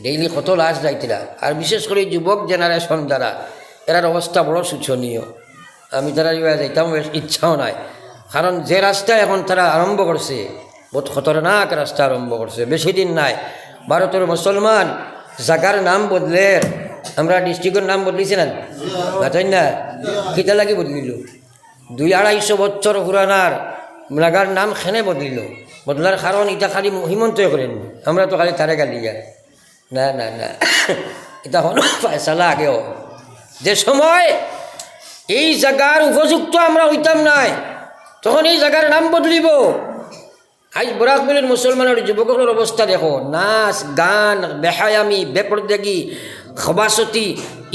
Daily কত লাশ যাইতিরা, আর বিশেষ করে যুবক জেনারেশন যারা, এরার অবস্থা বড় শোচনীয়। আমি তারা যাইতাম ইচ্ছাও নাই, কারণ যে রাস্তা এখন তারা আরম্ভ করছে বহুত খতরনাক রাস্তা আরম্ভ করছে। বেশি দিন নাই ভারতের মুসলমান জাগার নাম বদলের, আমরা ডিস্ট্রিক্টের নাম বদলিছি না বাতাই না, কিতা লাগি বদলিল 200-250 বছর পুরানার জাগার নাম খেনে বদলিল। বদলার কারণ এটা খালি হিমন্ত করেন, আমরা তো খালি তারে গালি যায় না না না, এটা হলো ফয়সালা আগেও। যে সময় এই জায়গার উপযুক্ত আমরা হইতাম নাই, তখন এই জায়গার নাম বদলিব। আজ বরাকবিলের মুসলমানের যুবকের অবস্থা দেখো, নাচ গান বেহায়ামি বেপরদেগি খবাসতি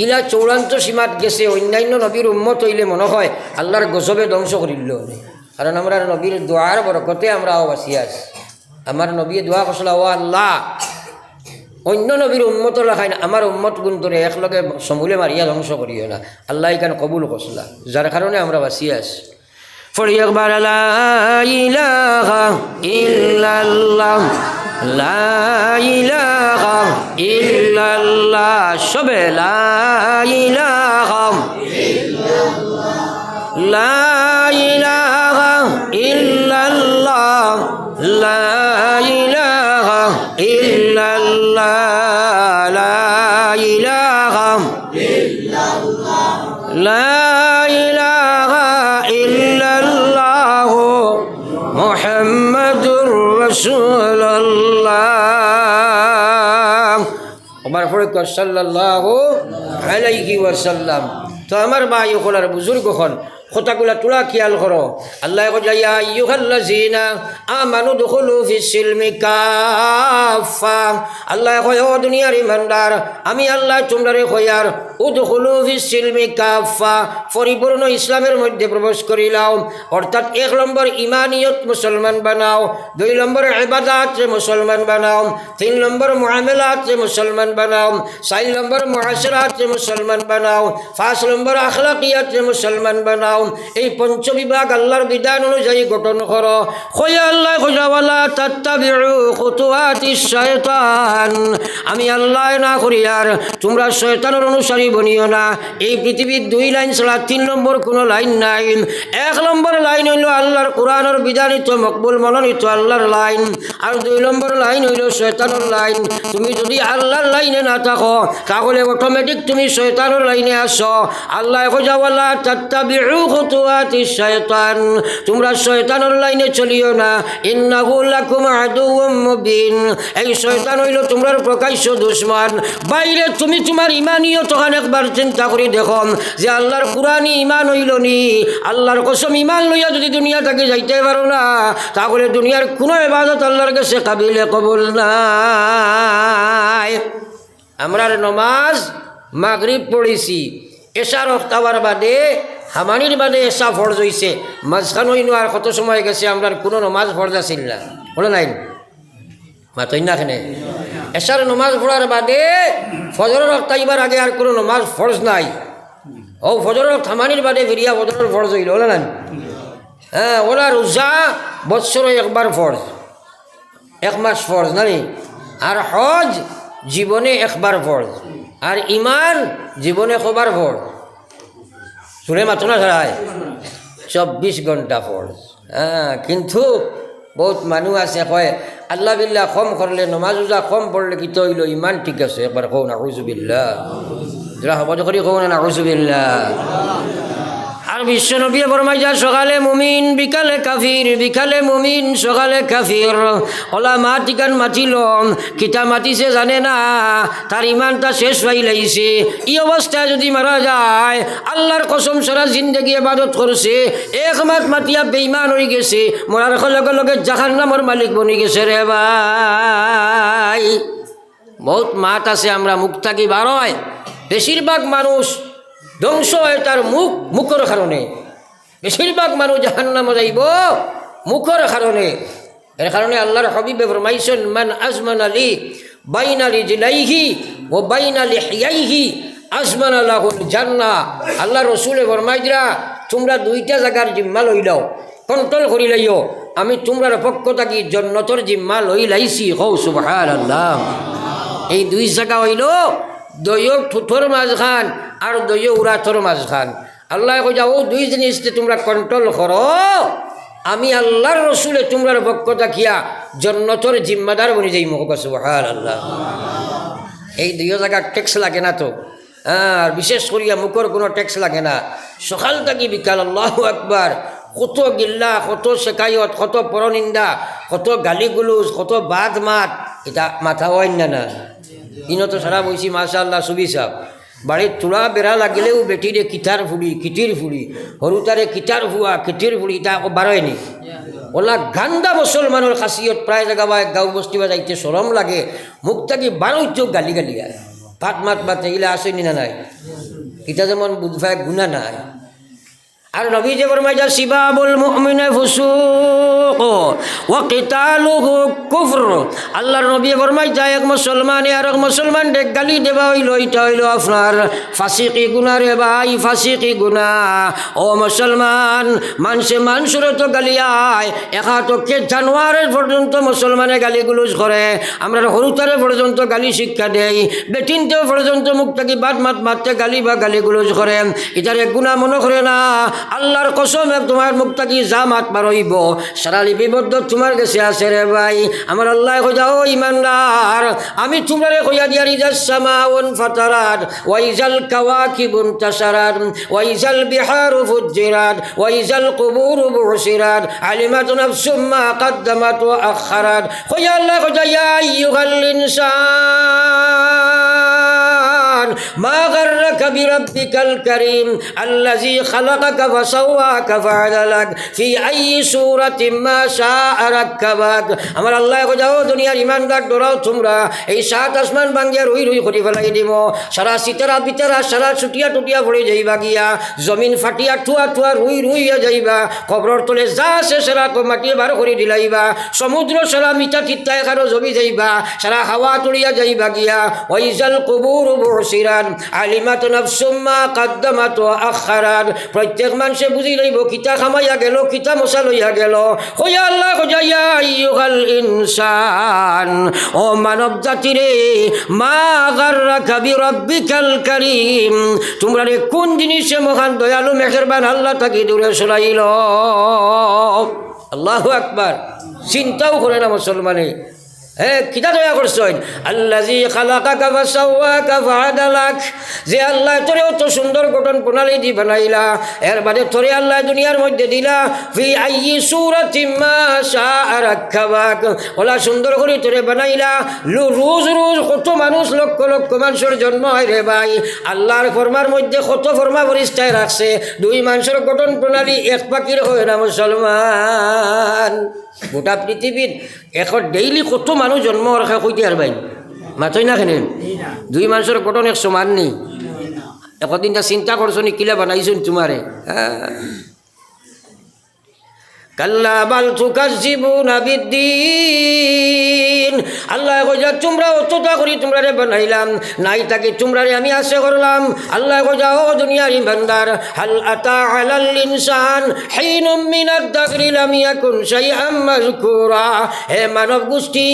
ইলা চূড়ান্ত সীমাত গেছে। অন্যান্য নবীর উম্মত হইলে মনে হয় আল্লাহর গজবে ধ্বংস করিল, কারণ আমরা নবীর দোয়ার বরকতে আমরা বাঁচিয়ে আছি। আমার নবী দোয়া করছিল, ও আল্লাহ অন্য নবীর উম্মত রাখাই না, আমার উম্মত গুণ ধরে একলগে সমূলে মারিয়া ধ্বংস করিও না। আল্লাহ এখানে কবুল করছিলা, যার কারণে আমরা বাঁচিয়ে আছি। ফরি একবার লা ইলাহা ইল্লাল্লাহ, লা ইলাহা ইল্লাল্লাহ, সবে লা ইলাহা ইল্লাল্লাহ, লা ইলাহা ইল্লাল্লাহ, লা ইলাহা ইল্লাল্লাহ, লা ইলাহা ইল্লাল্লাহ, লা ইলাহা ইল্লাল্লাহ, মুহাম্মাদুর রাসূলুল্লাহ। ওমর ফারুক সাল্লাল্লাহু আলাইহি ওয়াসাল্লাম। তো আমার ভাই ওখলার বুজুর্গ হন, কথাগুলা তোলা খেয়াল করো। আল্লাহ ইয়া আইয়ুহাল্লাযীনা আমানু দুখুলু ফিস-সিলমি কাফা। আল্লাহ কয়, ও দুনিয়ার ইমানদার, আমি আল্লাহ তোমরারে কয়ার উদখুলু ফিস-সিলমি কাফা, পরিপূর্ণ ইসলামের মধ্যে প্রবেশ করিলাও। অর্থাৎ 1 নম্বর ইমানিয়ত মুসলমান বানাও, 2 নম্বর ইবাদত মুসলমান বানাও, 3 নম্বর মুআমালাত মুসলমান বানাও, 4 নম্বর মুআশারাত মুসলমান বানাও, 5 নম্বর আখলাকিয়াত মুসলমান বানাও। এই পঞ্চবিভাগ আল্লাহর বিধান অনুযায়ী গঠন করো। খোয়া আল্লাহ খোঁজাওয়ালা তাত্তাবিউ খুতুওয়াতিশ শায়তান, আমি আল্লাহ না করি আর তোমরা শয়তানের অনুসারী বনিও না। এই পৃথিবীর 2 লাইন ছাড়া 3 নম্বর কোনো লাইন নাই। 1 নম্বর লাইন হইল আল্লাহর কোরআনের বিধানিত মকবুল মনোনীত আল্লাহর লাইন, আর 2 নম্বর লাইন হইল শয়তানের লাইন। তুমি যদি আল্লাহর লাইনে না থাকো তাহলে অটোমেটিক তুমি শয়তানের লাইনে আসো। আল্লাহ খোঁজাওয়ালা তাত্তাবিউ খুতুওয়াতিশ শায়তান, তোমরা শয়তানের লাইনে চলিও না। ইন্নাহু লাকুম আদুউম মুবিন, এই শয়তান হইল তোমরা প্রকাশ্য দুশমন। বাইরে তুমি তোমার ইমানিয়ত তখন একবার চিন্তা করে দেখো যে আল্লাহর কুরআনি ইমান হইল নি। আল্লাহর কসম, ইমান লইয়া যদি দুনিয়া থেকে যাইতে পারো না তাহলে দুনিয়ার কোনো ইবাদত আল্লাহর কাছে কাবিলে কবুল নাই। আমরার নমাজ মাগরিব পড়েছি, এশার ওয়াক্তাবার বাদে হামানির বাদে এসা ফরজ হইছে, মাঝখান হইন আর কত সময় গেছে আমরা কোনো নমাজ ফরজ আসিল না, বলে নাই মাতই না এখানে। এশার নমাজ পড়ার বাদে ফজরের ওয়াক্ত আইবার আগে আর কোনো নমাজ ফরজ নাই। ও ফজরের ওয়াক্ত হামানির বাদে ফিরিয়া ফজরের ফরজ হইল, বলে নাই। হ্যাঁ, ওলা রোজা বৎসরে একবার ফরজ, 1 মাস ফরজ নাই। আর হজ জীবনে একবার ফরজ, আর ইমান জীবনে কবার ফরজ, শুনে মাত্র না ছাড়ায় 24 ঘন্টা ফরজ। হ্যাঁ, কিন্তু বহুত মানুষ আছে কয় আল্লাহ বিল্লাহ কম করলে, নমাজ রোজা কম পড়লে কি হইল, ইমান ঠিক আছে। একবার কৌ না আউযুবিল্লাহ, যারা হবজ করি কৌ না আউযুবিল্লাহ। আর বিশ্বনবী ফরমাই যা সকালে মুমিন বিকালে কাফির, বিকালে মুমিন সকালে কাফির। ওলা মা টিকান মাতিল, কিতা মাতিছে জানে না, তার ইমানটা শেষ হয়ে লাইছে। এই অবস্থায় যদি মারা যায়, আল্লাহর কসম সারা জিন্দগি ইবাদত করছে, 1 মাস মাতিয়া বেঈমান হয়ে গেছে, মরার লগে লগে জাহান্নামের মালিক বনি গেছে রে ভাই। বহুত মাত আছে আমরা মুখ থাকি বার হয়, বেশিরভাগ মানুষ ধ্বংস হয় তার মুখের কারণে। বেশিরভাগ মানুষ জাহান্নামে যাইব মুখের কারণে। এর কারণে আল্লাহর হাবিবে ফরমাইছেন, মান আজমানা লি বাইনা রিজলাইহি ওয়া বাইনা লিহিয়াইহি আজমানা লাহুল জান্নাহ। আল্লাহ রসুলে ফরমাইরা, তোমরা 2টা জায়গার জিম্মা লই লও, কন্ট্রোল করি লাইও, আমি তোমরার পক্ষ থাকি জান্নাতের জিম্মা লই লাইছি। কও সুবহানাল্লাহ। এই দুই জায়গা হইল দৈয় ঠুঠোর মাঝখান আর দৈয় উড়াথর মাঝখান। আল্লাহ কইয়া ও দুই জিনিসকে তোমরা কন্ট্রোল করো, আমি আল্লাহর রসুলে তোমরার পক্ষ থাকিয়া জন্নতর জিম্মাদার বনি যাই মুখ সুবহানাল্লাহ। এই দুই জায়গার ট্যাক্স লাগে না তো, আর বিশেষ করিয়া মুখর কোনো ট্যাক্স লাগে না। সকাল থাকি বিকাল আল্লাহু আকবার, কত গিল্লা, কত শেকায়ত, কত পরনিন্দা, কত গালিগুলুজ, কত বাদ মাত, এটা মাথা হয় না। ইনো তো সারা বইছি মাশাআল্লাহ সুবি সাহ, বাড়ির চূড়া বেড়া লাগিলেও বেটিরে কিতার ফুড়ি, কিটির ফুড়ি, হরুতারে কিটার ফুয়া, কিটির ফুড়ি, এটা বারোয়নি। ওলা গান্দা মুসলমানের খাসিয়ত প্রায় জায়গা বা গাঁও বস্তি বা যাইতে সরম লাগে, মুখ থাকি বারোইতেও গালি গালি আয়, পাত মাত মাত এগুলা আসেনি না নাই, এটা যেমন বুঝবায় গুণা নাই। আর নবী যে ফরমাইয়া সিবাবুল মুমিনে ফুসুক ওয়া কিতালুহু কুফর, আল্লাহর নবী ফরমাইয়া এক মুসলমানে আর এক মুসলমান ডেক গালি দেবা হইল, এটা হইল আপনার ফাসিকি গুনাহ রে ভাই, ফাসিকি গুনাহ। ও মুসলমান, মানুষের তো গালি আয়, একা তো কে জানোয়ারের পর্যন্ত মুসলমানে গালিগুলোজ করে, আমরা হরুতারে পর্যন্ত গালি শিক্ষা দেই, বেটিনতেও পর্যন্ত মুখ থাকি বাদ মাত মারতে গালি বা গালিগুলোজ করে, এটারে গুনাহ মনে করে না। আল্লাহর কসম তোমার মুখ থাকি যা মাত মারইব সারা লিপিবদ্ধ তোমার কাছে আছে রে ভাই। আমার আল্লাহ কইয়া ও ইমানদার, আমি তোমারে কইয়া দিয়ার ইজাস সামাউন ফাতারাত ওয়া ইজাল কাওয়াকিবুন তাসারাত ওয়া ইজাল বিহারু ফুজ্জিরাত ওয়া ইজাল কুবুরু বুসিরাত আলিমাত নাফসুম মা কদ্দামাত ওয়া আখারাত। কইয়া আল্লাহ কইয়া ইয়া আইয়ুহাল ইনসান মা গাররাকা বিরাব্বিকাল কারীম আল্লাযী খালাকাকা ফাসাওয়াকা ফাআদালাক ফি আইয়ি সূরাতিন মা শাআ রাক্কাবাক। আমার আল্লাহ কইয়া ও দুনিয়ার ইমানদার ডরাও তোমরা, এই সাত আসমান ভাঙ্গিয়া রুই রুই করে ফেলাই দিব, সারা সিতারা বিতারা সারা ছুটিয়া টুটিয়া পড়ে যাইবা গিয়া, জমিন ফাটিয়া ঠুয়া ঠুয়া রুই রুইয়া যাইবা, কবরের তলে যা আছে সারা মাটি বার করে দিলাইবা, সমুদ্র সারা মিঠা চিত্তা এখানো জমি যাইবা, সারা হাওয়া তুলিয়া যাইবা গিয়া, ওয়াইজাল কুবুরু বুসিরাত আলিমাত নাফসুম মা কদ্দামাত ওয়া আখারাত। প্রত্যেক মানুষে বুঝি লইব কিতা খামাইয়া গেল, কিতা মশা লইয়া গেল। কইয়া আল্লাহ কইয়া ইয়া আইয়ুহাল ইনসান, ও মানব জাতিরে, মা গাররাকা বিরাব্বিকাল কারীম, তোমরা রে কোন জিনিসে মহান দয়ালু মেহেরবান আল্লাহ তাকে দূরে সরাইল। আল্লাহু আকবার, চিন্তাও করে না মুসলমানে। কিতা দয়া করছেন, আল্লাযী খালাকাকা ফাসাওয়াকা ফাআদালাক, যে আল্লাহ তোরে অত সুন্দর গঠন প্রণালী দি বানাইলা, এর বাদে তোরে আল্লাহ দুনিয়ার মধ্যে দিলা, ফি আইয়ি সূরাতিন মা শাআ রাক্কাবাক, ওলা সুন্দর করে তোরে বানাইলা। রোজ রোজ কত মানুষ লক্ষ লক্ষ মানুষের জন্ম হয় রে ভাই, আল্লাহর ফরমার মধ্যে কত ফরমা পরিষ্ঠায় রাখছে, দুই মানুষের গঠন প্রণালী এক পাখির হয় না মুসলমান। গোটা পৃথিবীর এখন ডেইলি কত মানুষ জন্ম রাখা কইতে আর ভাই মাতই না খেলেন, দুই মানুষের গঠন এক সমান নেই। একদিন তা চিন্তা করছো নি কিলা বানাইছেন তোমারে। কাল্লা বাল তুকাজ্জিবুনা বিদ্দিন, আল্লাহ কইয়া তোমরা অতটা করি তোমরা রে বানাইলাম, নাই তাকে তোমরা রে আমি আশা করলাম। আল্লাহ কইয়া ও দুনিয়ার ইমানদার, হাল আতা আলাল ইনসান হিনুম মিনাদ দাহরি লাম ইয়াকুন শাইআম মাযকুরা। হে মানব গোষ্ঠী,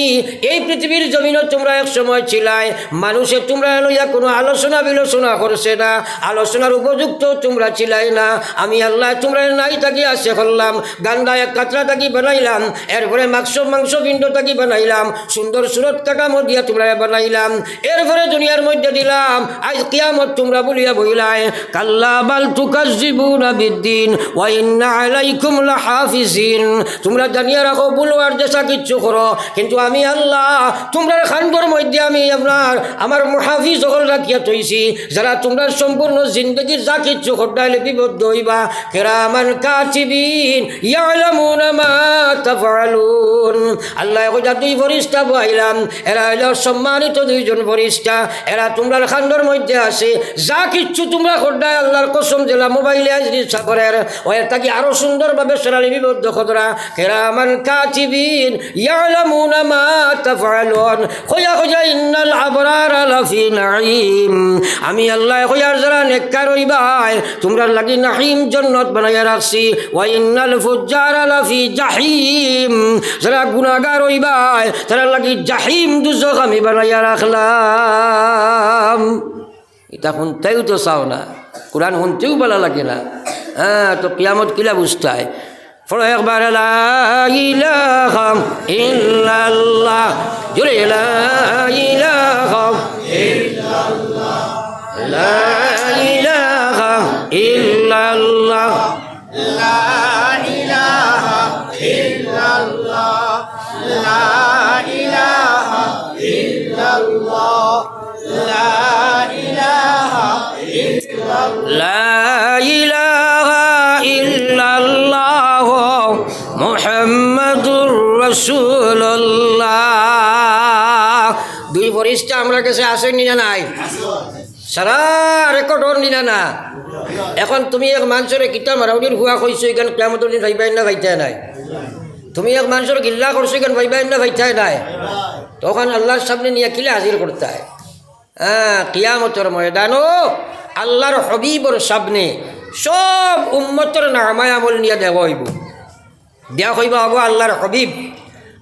এই পৃথিবীর জমিনে তোমরা এক সময় ছিলাই, মানুষে তোমরা লইয়া কোনো আলোচনা বিলোচনা করছে না, আলোচনার উপযুক্ত তোমরা ছিলাই না। আমি আল্লাহ তোমরা নাই তাকে আশা করলাম, গান্দা এক কাতরা তাকি বানাইলাম, এরপরে মাংস পিণ্ড তাকি বানাইলাম, সুন্দর সুরত কাকা মদিয়া তোমরা বানাইলাম, এরপরে দুনিয়ার মধ্যে দিলাম, আজ কিয়ামত তোমরা বলিয়া বইলাই। কাল্লা বাল তুকাজ্জিবুনা বিদ্দিন ওয়া ইন্না আলাইকুম লাহাফিজিন, তোমরা জানিয়া রাখো বলওয়ার দেশা কিচ্ছু করো, কিন্তু আমি আল্লাহ তোমরা খানগর মধ্যে আমি আমার মুহাফিজ সকল রাখিয়া তৈছি, যারা তোমরা সম্পূর্ণ জিন্দগির যা কিচ্ছু ঘটায় লিপিবদ্ধ হইবা। কিরামান কাতিবিন ইয়ালামুনা মা তাফআলুন, আল্লাহ কইয়া দুই ফেরেশতা পাইলাম, এরা হইল সম্মানিত দুইজন ফেরেশতা, এরা তোমরা খানগর মধ্যে আছে, যা কিচ্ছু তোমরা ঘটায় আল্লাহর কসম জেলা মোবাইলে আজ ইচ্ছা করে ওই তাকে আরো সুন্দরভাবে সেরা লিপিবদ্ধ করা। কিরামান কাতিবিন ইয়ালামুনা মা তাফআলুন, কইয়া ইন্নাল আবরারা লাফি নাঈম আমি আল্লাহ কইয়ার যারা নেককার হইবাই তোমরা লাগি নাঈম জান্নাত বানাইয়া রাখছি ওয়া ইন্নাল ফুজ্জারা লাফি জাহিম যারা গুনাহগার হইবাই তারা লাগি জাহিম দুজখ আমি বানাইয়া রাখলাম এটা শুনতেও তো চাও না কোরআন শুনতেও ভালো লাগে না হ্যাঁ তো কিয়ামত কিলা বুঝতায় ফলো একবার লা ইলাহা ইল্লাল্লাহ জোরে লা ইলাহা ইল্লাল্লাহ লা ইলাহা ইল্লাল্লাহ লা ইলাহা ইল্লাল্লাহ লা ইলাহা ইল্লাল্লাহ লা ইলাহা ইল্লাল্লাহ মুহাম্মাদুর রাসূলুল্লাহ দুই ফরিস্তা আমরা কাছে আসেনি না নাই সারা রেকর্ড হনি না এখন তুমি এক মানুষের কিতা মারাউডির হুয়া কইছো এখান কিয়ামতের দিন ভাইবাই না ভাইতে নাই তুমি এক মানুষের গিল্লা করছো এখান ভাইবাই না ভাইতে নাই তখন আল্লাহর সামনে নিয়ে কিলে হাজির করতে হয় হ্যাঁ কিয়ামতের ময়দানও আল্লাহর হবিবর সামনে সব উম্মতের নামায় আমল নিয়ে দেওয়া হইব দেওয়া হইব হব আল্লাহর হবিব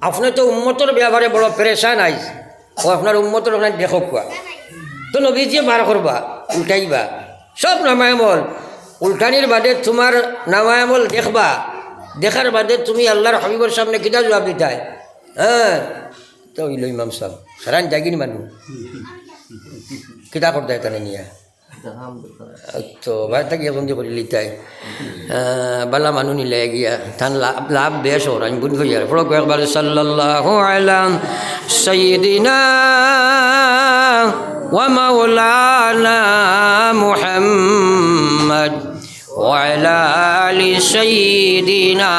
আপনি তো উম্মতের ব্যাপারে বড় পেরেশান আইস ও আপনার উম্মতের ওখানে দেখো কোয়া তো নবীজিয়ে বার করবা উল্টাইবা সব নামায় আমল উল্টানির বাদে তোমার নামায় আমল দেখবা দেখার বাদে তুমি আল্লাহর হবিবর সামনে কিতা জবাব দিতাই হ্যাঁ তো হইল ইমাম সাহেব সারান জাগিনি মানুষ কিতা করতে তাহলে নিয়ে তো ভাই তাকে বন্ধু করে লিতাই বালা মানুষ নিলে গিয়া তান লাভ বেশ ওর আমি বুঝ হইয়ার ফলক একবার সাল্লাল্লাহু আলা সাইয়্যিদিনা ওয়া মাওলানা মুহাম্মদ ওয়া আলা আলি সাইয়্যিদিনা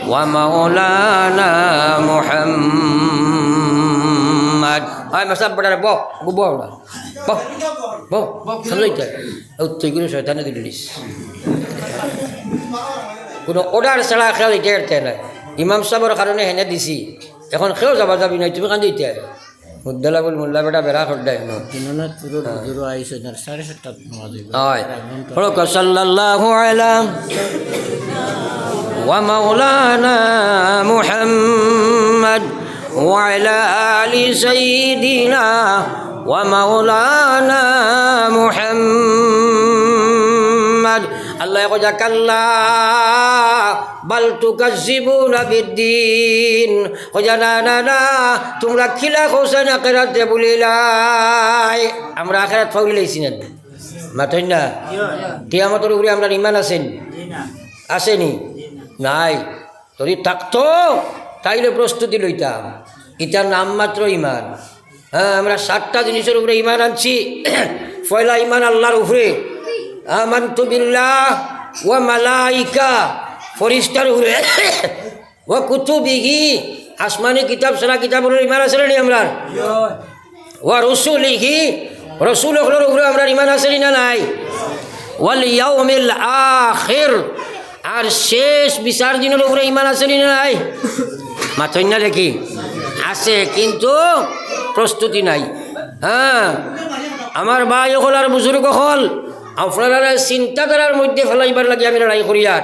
ওয়া মাওলানা মুহাম্মদ আয় মাসাব বড় বো না বো সামলাইতে তুইগুলো শয়তানে দিলিস কোনো অর্ডার ছাড়া খেয়াল দিতে না ইমাম সাহেবের কারণে হেনে দিছি এখন খেয়েও যাবা যাবি নাই তুমি কান দিতে মুদ্দালা বল মোল্লা বেটা বেড়া খড্ডায় সাল্লাল্লাহু আলা ওয়া মাওলানা মুহাম্মদ ওয়া আলা আলি সাইয়্যিদিনা ومولانا محمد الله يقول كلا بل تكذبون بالدين وجنانا তোমরা খিলা হোসেন আখিরাতে বলিলাই আমরা আখিরাত ফাউলি লাইছি না মাতই না কিয়ামতের উপরে আমরা ঈমান আছেন আসেনি নাই যদি থাকতো তাইলে প্রস্তুতি লইতাম এটার নাম মাত্র ঈমান হ্যাঁ আমরা 7টা জিনিসের উপরে ঈমান আনছি পয়লা ঈমান আল্লাহর উপরে আমানতু বিল্লাহ ওয়া মালাইকা ফেরেশতার উপরে ওয়া কুতুবিহি আসমানি কিতাব সারা কিতাবের উপরে ঈমান আছে না আমরা ওয়া রাসূলিহি রাসূলের উপরে আমরা ঈমান আছে না নাই ওয়াল ইয়াউমিল আখির আর শেষ বিচার দিনের উপরে ঈমান আছে না নাই মাতই না দেখি আছে কিন্তু প্রস্তুতি নাই হ্যাঁ আমার ভাই হল আর বুজুর্গ হল আপনারা চিন্তাধারার মধ্যে ফেলাইবার লাগে আমি লড়াই করি আর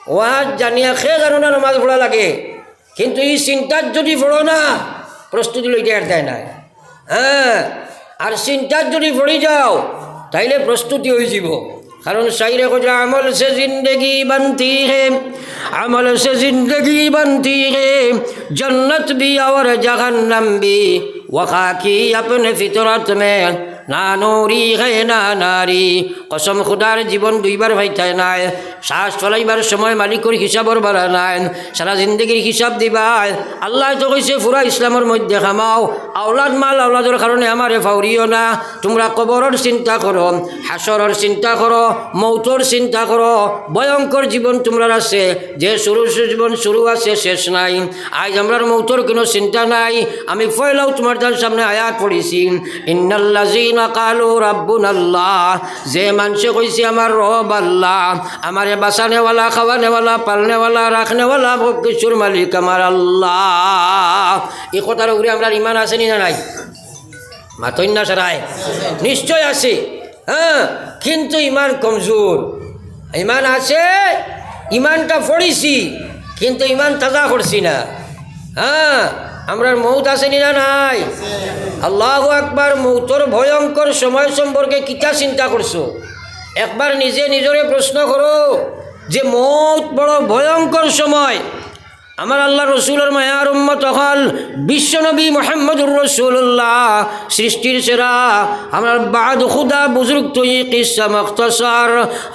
ওয়াজ জানিয়া খেয়ে জানো না নামাজ পড়া লাগে কিন্তু এই চিন্তার যদি পড়ো না প্রস্তুতি লইতে আর দেয় না হ্যাঁ আর চিন্তার যদি পড়ে যাও তাইলে প্রস্তুতি হয়ে যাব কারণ শাইরে কোজা আমল সে জিন্দগি बनती है अमल से जिंदगी बनती है जन्नत भी और जहन्नम भी वखा की अपने फितरत में ना नूरी है ना नारी कसम खुदार जीवन दुईबार ভাইতায় নাই শ্বাস চলাইবার সময় মালিকের হিসাবর বাড়া নাই সারা জিন্দগির হিসাব দিবাই আল্লাহ তো কইছে পুরা ইসলামের মধ্যে খামাও আওলাদ মাল আওলাদের কারণে আমারে ফাউরিও না তোমরা কবরের চিন্তা করো হাসরের চিন্তা করো মৌতর চিন্তা করো ভয়ঙ্কর জীবন তোমরা আছে যে শুরু জীবন শুরু আছে শেষ নাই আজ আমরার মৌতর কোনো চিন্তা নাই আমি পয়লাও তোমার তার সামনে আয়াত পড়েছি ইন্নাল্লাযীনা কালু রাব্বুনাল্লাহ যে মানুষে কইছে আমার রব আল্লাহ আমারে বাঁচানেওয়ালা খাওয়ানেওয়ালা পালনেওয়ালা রাখনেওয়ালা সব কিছুর মালিক আমার আল্লাহ এই কথার উপরে আমরা ঈমান আছে না নাই মাতই না সারায় নিশ্চয় আছে, হ্যাঁ, কিন্তু ইমান কমজোর। ইমান আছে, ইমানটা পড়িছি, কিন্তু ইমান তাজা করছি না। হ্যাঁ, আমরা মৌত আসেনি না নাই? আল্লাহু আকবার। মৌতর ভয়ঙ্কর সময় সম্পর্কে কিতা চিন্তা করছো? একবার নিজে নিজরে প্রশ্ন করো যে মৌত বড় ভয়ঙ্কর সময়। আমার আল্লাহ রসুলের মায়ার উম্মত হল বিশ্বনবী মুহাম্মদুর রাসূলুল্লাহ, সৃষ্টির সেরা। আমার বাদ খুদা বুজুর্গ তুই কিসা মুখতাসার,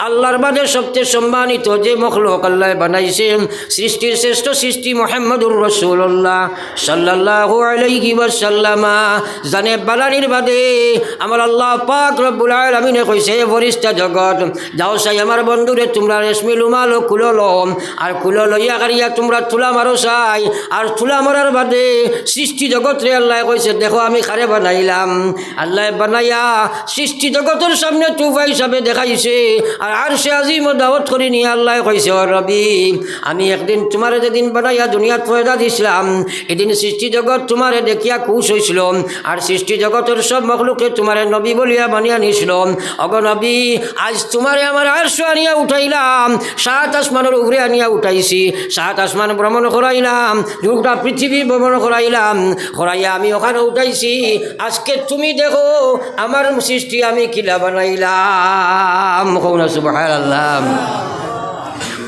আল্লাহর বাদে সবচেয়ে সম্মানিত যে মখলুক আল্লাহ বানাইছেন, সৃষ্টির শ্রেষ্ঠ সৃষ্টি মুহাম্মদুর রাসূলুল্লাহ সাল্লাল্লাহু আলাইহি ওয়াসাল্লাম। জানে বালানির বাদে আমার আল্লাহ পাক রব্বুল আলামিনে কইছে, ফরিস্তা জগৎ যাও চাই আমার বন্ধুরে তোমরা রেশমি লুমালো খুলো লো, আর খুলো লইয়া কারিয়া তোমরা তুলা মারো চাই। আর তুলা মারার বাদে সৃষ্টি জগৎ রে আল্লাহ কইছে, দেখো আমি খারে বানাইলাম। আল্লাহ বানাইয়া সৃষ্টি জগতের সামনে তুফা হিসাবে দেখাইছে। আর সে আজিম দাওয়াত করি নিয়ে আল্লাহ কইছে, ও রবি, আমি একদিন তোমার যেদিন বানাইয়া দুনিয়াত পয়দা দিছিলাম, এদিন সৃষ্টি জগৎ তোমারে দেখিয়া খুশ হয়েছিল। আর সৃষ্টি জগতের সব মখলুকে তোমারে নবী বলিয়া বানিয়া নিছিল। অগ নবী, আজ তোমারে আমার আরশ আনিয়া উঠাইলাম, 7 আসমানের উপরে আনিয়া উঠাইছি, 7 আসমান ভ্রমণ করাইলাম, গোটা পৃথিবী ভ্রমণ করাইলাম, করাইয়া আমি ওখানে উঠাইছি। আজকে তুমি দেখো আমার সৃষ্টি আমি কিলা বানাইলাম। সুবহানাল্লাহ।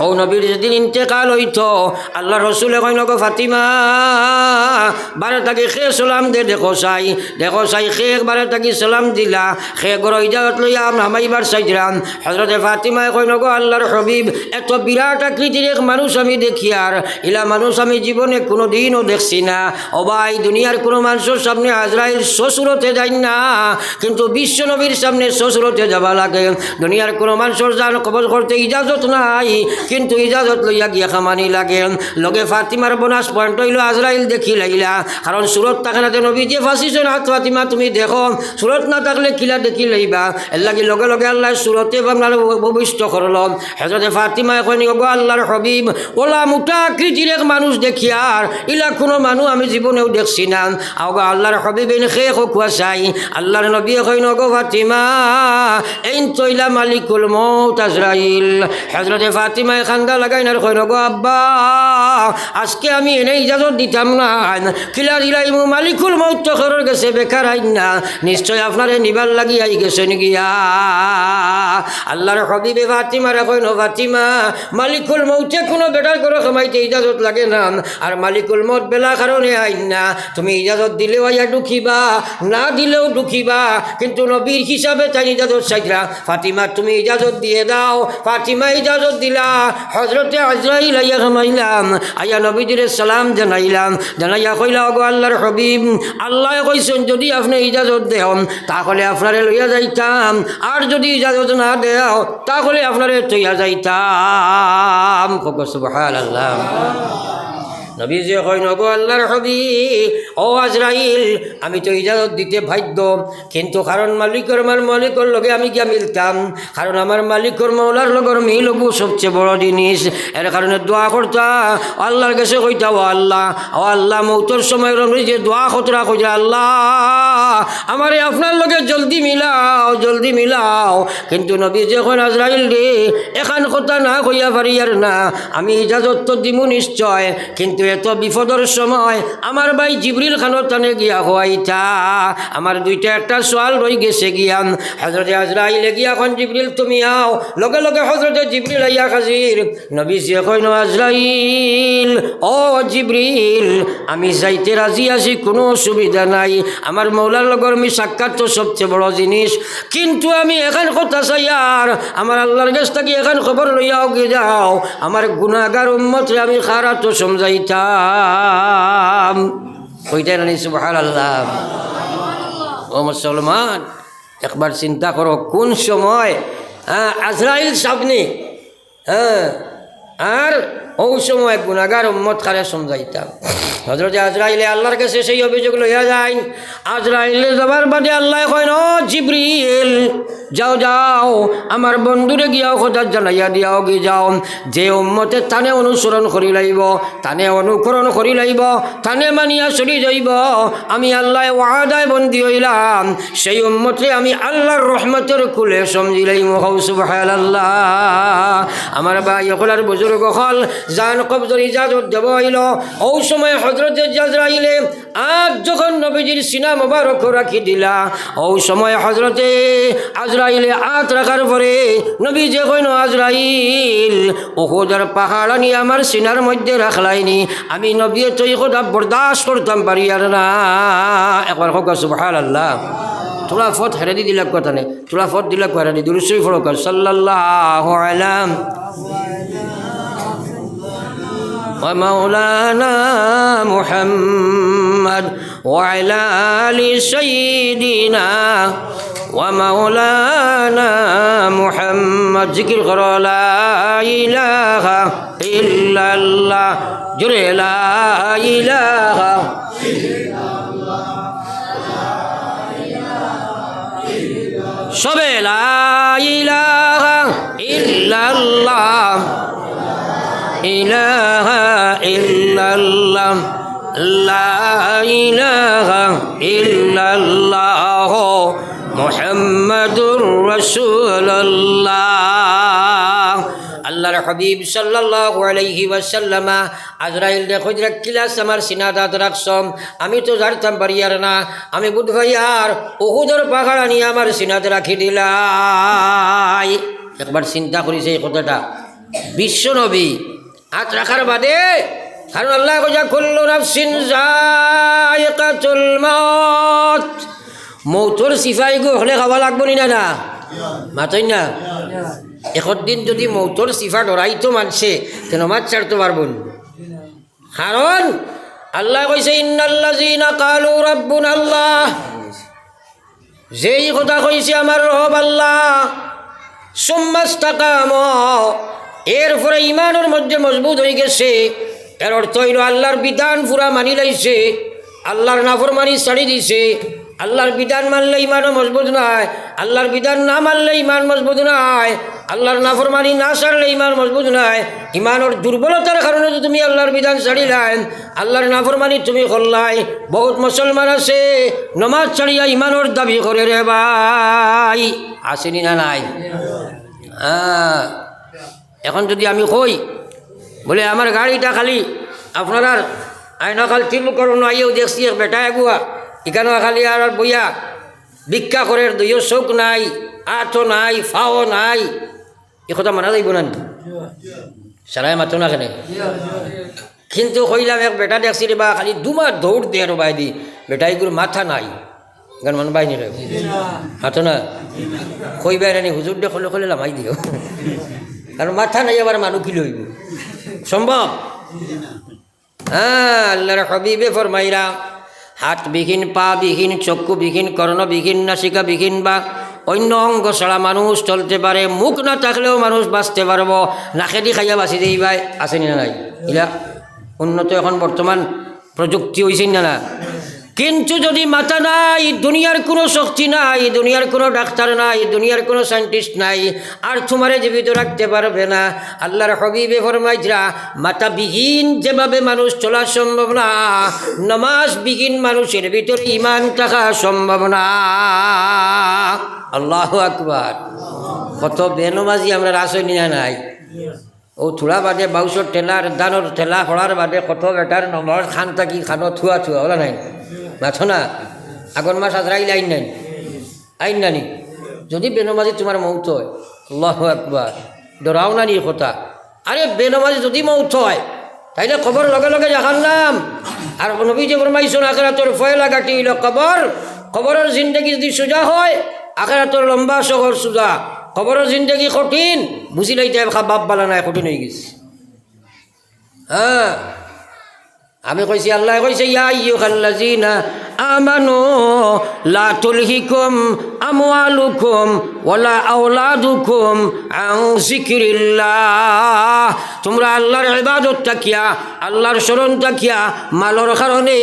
ও নবীর যেদিন ইন্তেকাল হইত, আল্লাহ রসুলে কইন গো ফাতিমা, বারে তাকে খে সালাম দে, দেখো চাই খে একবারে তাকে সালাম দিলা, খে গর ইজাজত লইয়া নামাইবার চাইছিলাম। হজরতে ফাতিমায় কইন গো আল্লাহর হবিব, এত বিরাট আকৃতির এক মানুষ আমি দেখি, আর ইলা মানুষ আমি জীবনে কোনো দিনও দেখছি না। ও ভাই, দুনিয়ার কোনো মানুষের সামনে আজরাইল শ্বশুরতে যাই না, কিন্তু বিশ্ব নবীর সামনে শ্বশুরতে যাবা লাগে। দুনিয়ার কোনো মানুষের জান কবজ করতে ইজাজত নাই, কিন্তু ইজাজত লইয়া গিয়া খামানি লাগে। লগে ফাতিমার বোনাস পয়েন্ট হইল আজরাইল দেখি লাইলা, কারণ সুরত থাকে না। নবী যে ফাঁসিছেন, হাত ফাতিমা তুমি দেখো, সুরত না থাকলে কিলা দেখি লইবা। এর লাগি লগে লগে আল্লাহ সুরতে বাংলার ভবিষ্য করল। হযরতে ফাতিমা এখন গো আল্লাহর হবিব, ওলা মোটা আকৃতির এক মানুষ দেখি, আর ইলা কোনো মানুষ আমি জীবনেও দেখছি না। আগো আল্লাহর হবিব এনে খে খুয়া চাই। আল্লাহর নবী কইন গো ফাতিমা, এই তৈলা মালিকুল মউত আজরাইল। হযরতে ফাতিমা খান্দা লাগাই না, কইন গো আব্বা, আজকে আমি এনে ইজাজত দিতাম না, কিলা দিলাইম মালিকুল মউত তো খরর গেছে, বেকার আইন না, নিশ্চয় আপনারে নিবার লাগি আই গেছেন গিয়া। আল্লাহর হবিবে ফাতিমারে কইন, ফাতিমা, মালিকুল মউতে কোনো বেটার করে খামাইতে ইজাজত লাগে না, আর মালিকুল মউত বেলা কারণে আইন না। তুমি ইজাজত দিলেও আইয়া ঢুকিবা, না দিলেও ঢুকিবা, কিন্তু নবীর হিসাবে তাই ইজাজত চাইরা। ফাতিমা তুমি ইজাজত দিয়ে দাও। ফাতিমা ইজাজত দিলা। হজরতে আজরাইল আইয়া খামাইলাম, আইয়া নবীজিরে সালাম জানাইলাম, জানাইয়া কইলা, গো আল্লাহর হবিব, আল্লাহ কইছেন যদি আপনি ইজাজত দেও তাহলে আপনারে লইয়া যাইতাম, আর যদি ইজাজত না দেও তাহলে আপনারে তৈয়া যাইতাম। সুবহানাল্লাহ। নবীজি কইন, গো আল্লাহর হবিব, ও আজরাইল, আমি তো ইজাজত দিতে বাধ্য, কিন্তু কারণ মালিকর লগে আমি গিয়া মিলতাম, কারণ আমার মালিকর মৌলার লগর মিল হবো সবচেয়ে বড় জিনিস। এর কারণে দোয়া করতা, আল্লাহর কাছে কইতা, ও আল্লাহ, মৌতর সময় যে দোয়া খতরা কইরা, আল্লাহ আমারে আপনার লগে জলদি মিলাও। কিন্তু নবী যখন আজরাইল রে এখান কথা না কইয়া পারি আর না, আমি ইজাজত তো দিমু নিশ্চয়, কিন্তু এত বিপদের সময় আমার ভাই জিবরিল খানোর টানে গিয়া হওয়াইতা। আমার দুইটা একটা সোয়াল রই গেছে গিয়া। হজরতে আজরাইলে গিয়া এখন, জিবরিল তুমি আও। লগে লগে হজরতে জিবরিল আইয়া হাজির। নবী যে কইন, আজরাইল, ও জিবরিল, আমি যাইতে রাজি আছি, কোনো অসুবিধা নাই, আমার মৌলার লগর আমি সাক্ষাৎ তো সবচেয়ে বড় জিনিস, কিন্তু আমি এখন কথা চাই, আর আমার আল্লাহর কাছ থেকে এখন খবর লইয়াও গিয়ে যাও, আমার গুনাহগার উম্মতরে আমি খারা তো সমঝাইতাম। ওইটাই না? সুবহানাল্লাহ। ও মুসলমান, একবার চিন্তা করো কোন সময় আজরাইল সামনে, আর ও সময় গুনাহগার উম্মত খারে সমঝাইতাম। হযরত আজরাইলে আল্লাহর কাছে সেই অভিযোগ লইয়া যায়। আজরাইলে যাবার বাদে আল্লাহ কইন, ও জিবরিল, যাও যাও আমার বন্ধুরে গিয়াও কথা জানাইয়া দিয়াও গিয়ে যাও যে উম্মতে তানে অনুসরণ করি লাইব তানে অনুকরণ করি লাইব তানে মানিয়া চলি যাইব আমি আল্লাহ ওয়াদায় বন্দী হইলাম সেই উম্মতে আমি আল্লাহর রহমতের কুলে সমঝি লাইম সুবহানাল্লাহ। আমার ভাই হলার বুজুর্গ হল জান কবজর ইজাজত দেব হইল ও সময় হজরতে আজরাইলে আজ যখন নবীজির সিনা মোবারক রাখি দিলা ও সময় হজরতে আজরাইলে আত রাখার পরে নবী যে কইন আজরাইল উহুদের পাহাড় নিয়ে আমার সিনার মধ্যে রাখলাইনি আমি নবী তুই কথা বরদাস্ত করতাম পারি আর না। একবার হোক সুবহানাল্লাহ। তোলা ফত হেরে দি দিলাক কথা নেই তোলা ফত দিলাক হেরে দি দুরূদ শরীফ পড়ো সাল্লাল্লাহু আলাইহি ওয়া মাওলানা মুহাম্মদ ওয়া আলা আলি সাইয়্যিদিনা ওয়া মাওলানা মুহাম্মদ জিকির করো লা ইলাহা ইল্লাল্লাহ জোরে লা ইলাহা সবে লা ইলাহা ইল্লাল্লাহ ইলাহা ইল্লাল্লাহ লা ইলাহা ইল্লাল্লাহ মুহাম্মাদুর রাসূলুল্লাহ। আল্লাহর হাবিব সাল্লাল্লাহু আলাইহি ওয়াসাল্লাম আজরাইল দেখো কিলাস আমার সিনাদাত রাখছম আমি তো জানতাম পারিয়ার না আমি বুধভাইয়ার উহুদের পাহাড় নিয়ে আমার সিনাতে রাখি দিলাই। একবার চিন্তা করিছে এই কথাটা বিশ্ব নবী হাত রাখার বাদে কারণ আল্লাহ কইয়া কুল্লু নাফসিন যায়িকাতুল মাউত মৌতর সিফাই গো হলে খাওয়া লাগবো নি না মাতই না একদিন যদি মৌতর সিফা ডরাইতো মানছে তেন মাছ ছাড়তে পারব কারণ আল্লাহ কইছে ইন্নাল্লাযীনা ক্বালু রাব্বুনাল্লাহ যেই কথা কইছে আমার রব আল্লাহ সুম্মা ইসতাকামু এরপরে ইমানের মধ্যে মজবুত হয়ে গেছে এর অর্থ হইল আল্লাহর বিধান পুরা মানি লাইছে আল্লাহর নাফরমানি ছাড়ি দিছে। আল্লাহর বিধান মানলে ইমানও মজবুত নয় আল্লাহর বিধান না মানলে ইমান মজবুত নয় আল্লাহর নাফরমানি না ছাড়লে ইমান মজবুত নয়। ইমানের দুর্বলতার কারণে যদি তুমি আল্লাহর বিধান ছাড়িলাই আল্লাহর নাফরমানি তুমি করলাই বহুত মুসলমান আছে নমাজ ছাড়িয়া ইমানের দাবি করে রে ভাই আসেনি না নাই। এখন যদি আমি কই বলে আমার গাড়িটা খালি আপনারা আইনকাল তিলকরণ আইও দেখছি বেটা এগুয়া এখানেও খালি আর বইয়া ভিক্ষা করে দুইও চোখ নাই আঠও নাই ফাও নাই এ কথা মানা যাইব না সারাই মাতো না কেনে কিন্তু কইলাম এক বেটা দেখছি রে বা খালি দুমার দৌড় দিয়ে আর বাই দি বেটা এগুলো মাথা নাই গান মান বাইনি রে মাতো না কইবাই রানি হুজুর দে খলে খলে লামাই দিও কারণ মাথা নাই আবার মানুষ কি লইব সম্ভব। আল্লাহর হাবিবে ফরমাইরা হাত বিহীন পা বিহীন চক্ষু বিহীন কর্ণ বিহীন নাসিকা বিহীন বা অন্য অঙ্গ ছাড়া মানুষ চলতে পারে মুখ না থাকলেও মানুষ বাঁচতে পারবো নাকেদি খাইয়া বাঁচি দিই ভাই আসেনি না নাই ইলা উন্নত এখন বর্তমান প্রযুক্তি হয়েছে না না কিন্তু যদি মাথা নাই দুনিয়ার কোনো শক্তি নাই দুনিয়ার কোনো ডাক্তার নাই দুনিয়ার কোনো সায়েন্টিস্ট নাই আর তোমারে জীবিত রাখতে পারবে না। আল্লাহর হাবিবে ফরমাইরা মাথা বিহীন যেভাবে মানুষ চলা সম্ভব না নামাজ বিহীন মানুষের ভিতরে ঈমান থাকা সম্ভব না। আল্লাহু আকবার। কত বেনমাজি আমরা রাসনি নাই ও থোড়া বাদে বাউসর ঠেলার দানোর ঠেলা হড়ার বাদে কত বেটার নমর খান থাকি খানো থুয়া থুয়া ওলা নাই মাথো না আগর মাস আজরাইল আইন নাই আইন নানি যদি বেনমাজি তোমার মৌত হয় আল্লাহু আকবার ডরাও না নি কথা আরে বেনমাজি যদি মৌত হয় তাইলে খবর লগে লগে জাহান্নাম আর নবী যে ফরমাইছেন আখিরাতের ফয়লা গাটি হইল কবর কবরের জিন্দেগি যদি সোজা হয় আখিরাতের লম্বা শহর সোজা কবরের জিন্দেগি কঠিন বুঝি লাইতে বাপ বালা নাই কঠিন হয়ে গেছে। আমি কইছি আল্লাহ কইছে ইয়া আইয়ুহাল্লাযীনা আমানু লা তুলহিকুম আমওয়ালুকুম ওয়ালা আওলাদুকুম আন যিকরিল্লাহ। তোমরা আল্লাহর ইবাদত তাকিয়া, আল্লাহর শরণ তাকিয়া মালর কারণে,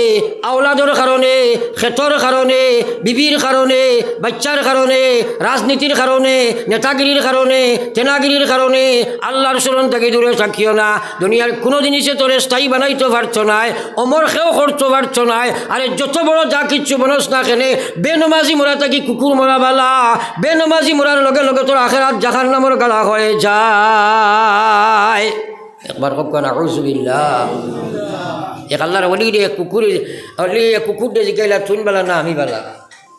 আওলাদর কারণে, ক্ষেতর কারণে, বিবির কারণে, বাচ্চার কারণে, রাজনীতির কারণে, নেতাগিরির কারণে, তেনাগিরির কারণে আল্লাহর শরণ থেকে দূরে থাকিও না। দুনিয়ার কোনো জিনিসে তোরে স্থায়ী বানাইতে পারছো নাই, অমর খেয়েও করতে পারছো নাই। আরে যত বড় যা কিচ্ছু বনস না কেনে, বেনমাজি মোরা থাকি কুকুর মোরা বালা, বেনমাজি মোরার লগে লগে তোর আখেরাত জাহান্নামের গালা হয়ে যায়। একবার হোক না আউযুবিল্লাহ। এক আল্লাহর ওলি রে কুকুর দে জিগাইলা তুন বালা না আমি বালা।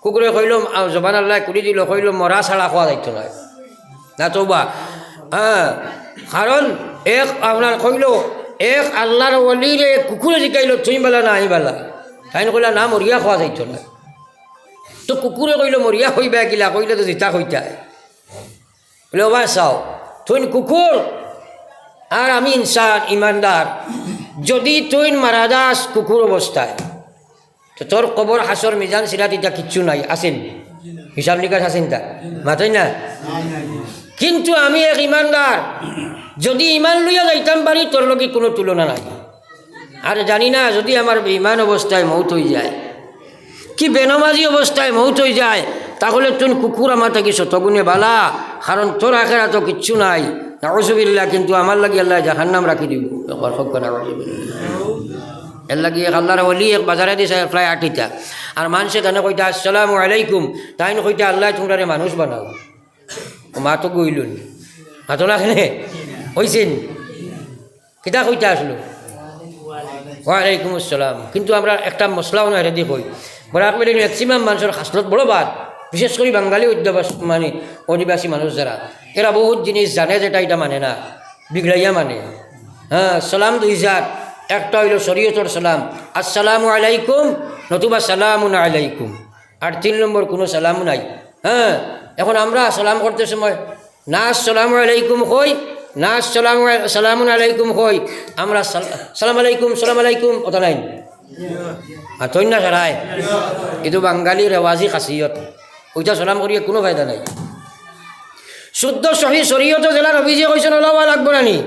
কুকুরে কইল জবান আল্লাহ কুড়ি দিল, কইল মরা ছাড়া খাওয়া দায়িত্ব নয় না তৌবা। হ্যাঁ, কারণ এক আপনার কইল এক আল্লাহর ওলি রে কুকুরে জিগাইল তুই বালা না আমি বালা। তাই কইলা না মরিয়া খাওয়া দায়িত্ব নয়। তো কুকুরে কইল মরিয়া হইবা গিলা, কইলে তো জিতা হইতায়। বলে ওবা চাও তুই কুকুর আর আমি ইনসান ইমানদার, যদি তুই মারা যাস কুকুর অবস্থায় তো তোর কবর হাসর মিজান সিরাত এটা কিচ্ছু নাই, আসেন হিসাব নিকাশ আসেন তা মাথায় না। কিন্তু আমি এক ইমানদার, যদি ইমান লইয়া যাইতাম পারি তোর লগে কোনো তুলনা নাই। আর জানি না যদি আমার ইমান অবস্থায় মৌত হয়ে যায়, কি বেনমাজি অবস্থায় মৌত হয়ে যায়, তাহলে তুই কুকুর আমার থেকে শতগুণে বালা, কারণ তোর আখেরা তো কিচ্ছু নাই। নাউযুবিল্লাহ। কিন্তু আমার লাগি আল্লাহ জাহান্নাম রাখি দিব। এর লাগি এক আল্লাহর ওলি এক বাজারে দিছে প্রায় 8টা, আর মানুষে তানে কইতা আসসালামু আলাইকুম, তাই কইতা আল্লাহ তোমরা মানুষ বানাও। মা তো গইলুন হাতো না খেনে হইছেন কিতা কইতা আসলো ওয়ালাইকুম আসসালাম। কিন্তু আমরা একটা মশলাও না রেডি কই বরাক মেলে ম্যাক্সিমাম মানুষের হাসলত বড় বাদ, বিশেষ করে বাঙালি মানে অধিবাসী মানুষ যারা, এরা বহুত জিনিস জানে যেটা এটা মানে না, বিগড়াইয়া মানে। হ্যাঁ, সালাম 2 জাত, একটা হইল শরীয়তর সালাম আসসালামু আলাইকুম, নতুবা সালামুন আলাইকুম, আর 3 নম্বর কোনো সালাম নাই। হ্যাঁ, এখন আমরা সালাম করতে সময় না আসসালামু আলাইকুম কই, না সালামুন আলাইকুম কই, আমরা সালাম আলাইকুম ওটা নাই আর তৈন না সারায়। কিন্তু বাঙালির রেওয়াজি খাসিয়ত, ওইটা সালাম করিয়ে কোনো ফায়দা নাই। শুদ্ধ সহি শরীয়ত জেলার অভিযোগ কইছেন ওলাওয়া লাগবো নানি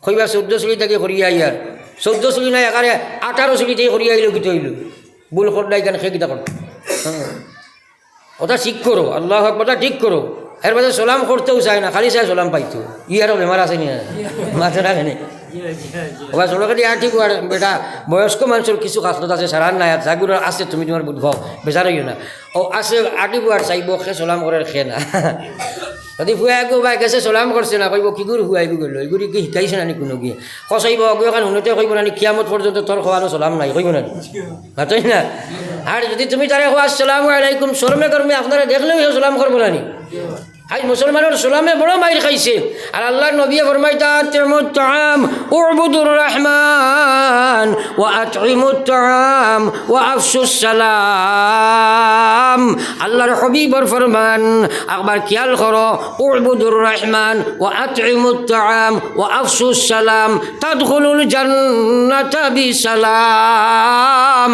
কইবা 14 চুলি থেকে করিয়া ইয়ার 14 চুলি নাই একারে 18 চুলি থেকে করিয়া আইলো কি তৈল ভুল করলাই কেন সে কিতা করতো। ওটা ঠিক করো, আল্লাহ আকবার ঠিক করো। এর বাদে সালাম করতেও চায় না, খালি চায় সালাম পাইতো। আরও বেমার আছে নি মাথা রাখেনি ওবা চলকাতি আর ঠিক আর বেটা বয়স্ক মানুষের কিছু কাসলত আছে সারার নাই আর যাগুলো আছে তুমি তোমার বুধ বেচার হইও না। ও আছে আটিব আর চাইব খে সালাম করে খে না। যদি ফুয়াই গো বাই গেছে সালাম করছে না কইব কি গুড় ফুয়াইব গেল এইগুলি কি শিকাইছে নানি কোনো গিয়ে কচাইব অগিয়ে শুনোতে কইব নানি কিয়ামত পর্যন্ত তোর খোয়ানো সালাম নাই কইব না মাতই না। আর যদি তুমি তারে খোয়া আসসালামু আলাইকুম শরমে কর্মে আপনারা দেখলেও সালাম করবো নানি। আজ মুসলমানের সালামে বড় মাইর খাইছে। আর আল্লাহর নবী ফরমাইতা আতিমুত তাআম উবুদুর রহমান ওয়া আতইমুত তাআম ওয়া আফশুস সালাম। আল্লাহর হাবিবর ফরমান একবার খেয়াল করো, উবুদুর রহমান ওয়া আতইমুত তাআম ওয়া আফশুস সালাম তাদখুলুল জান্নাতা বিসালাম।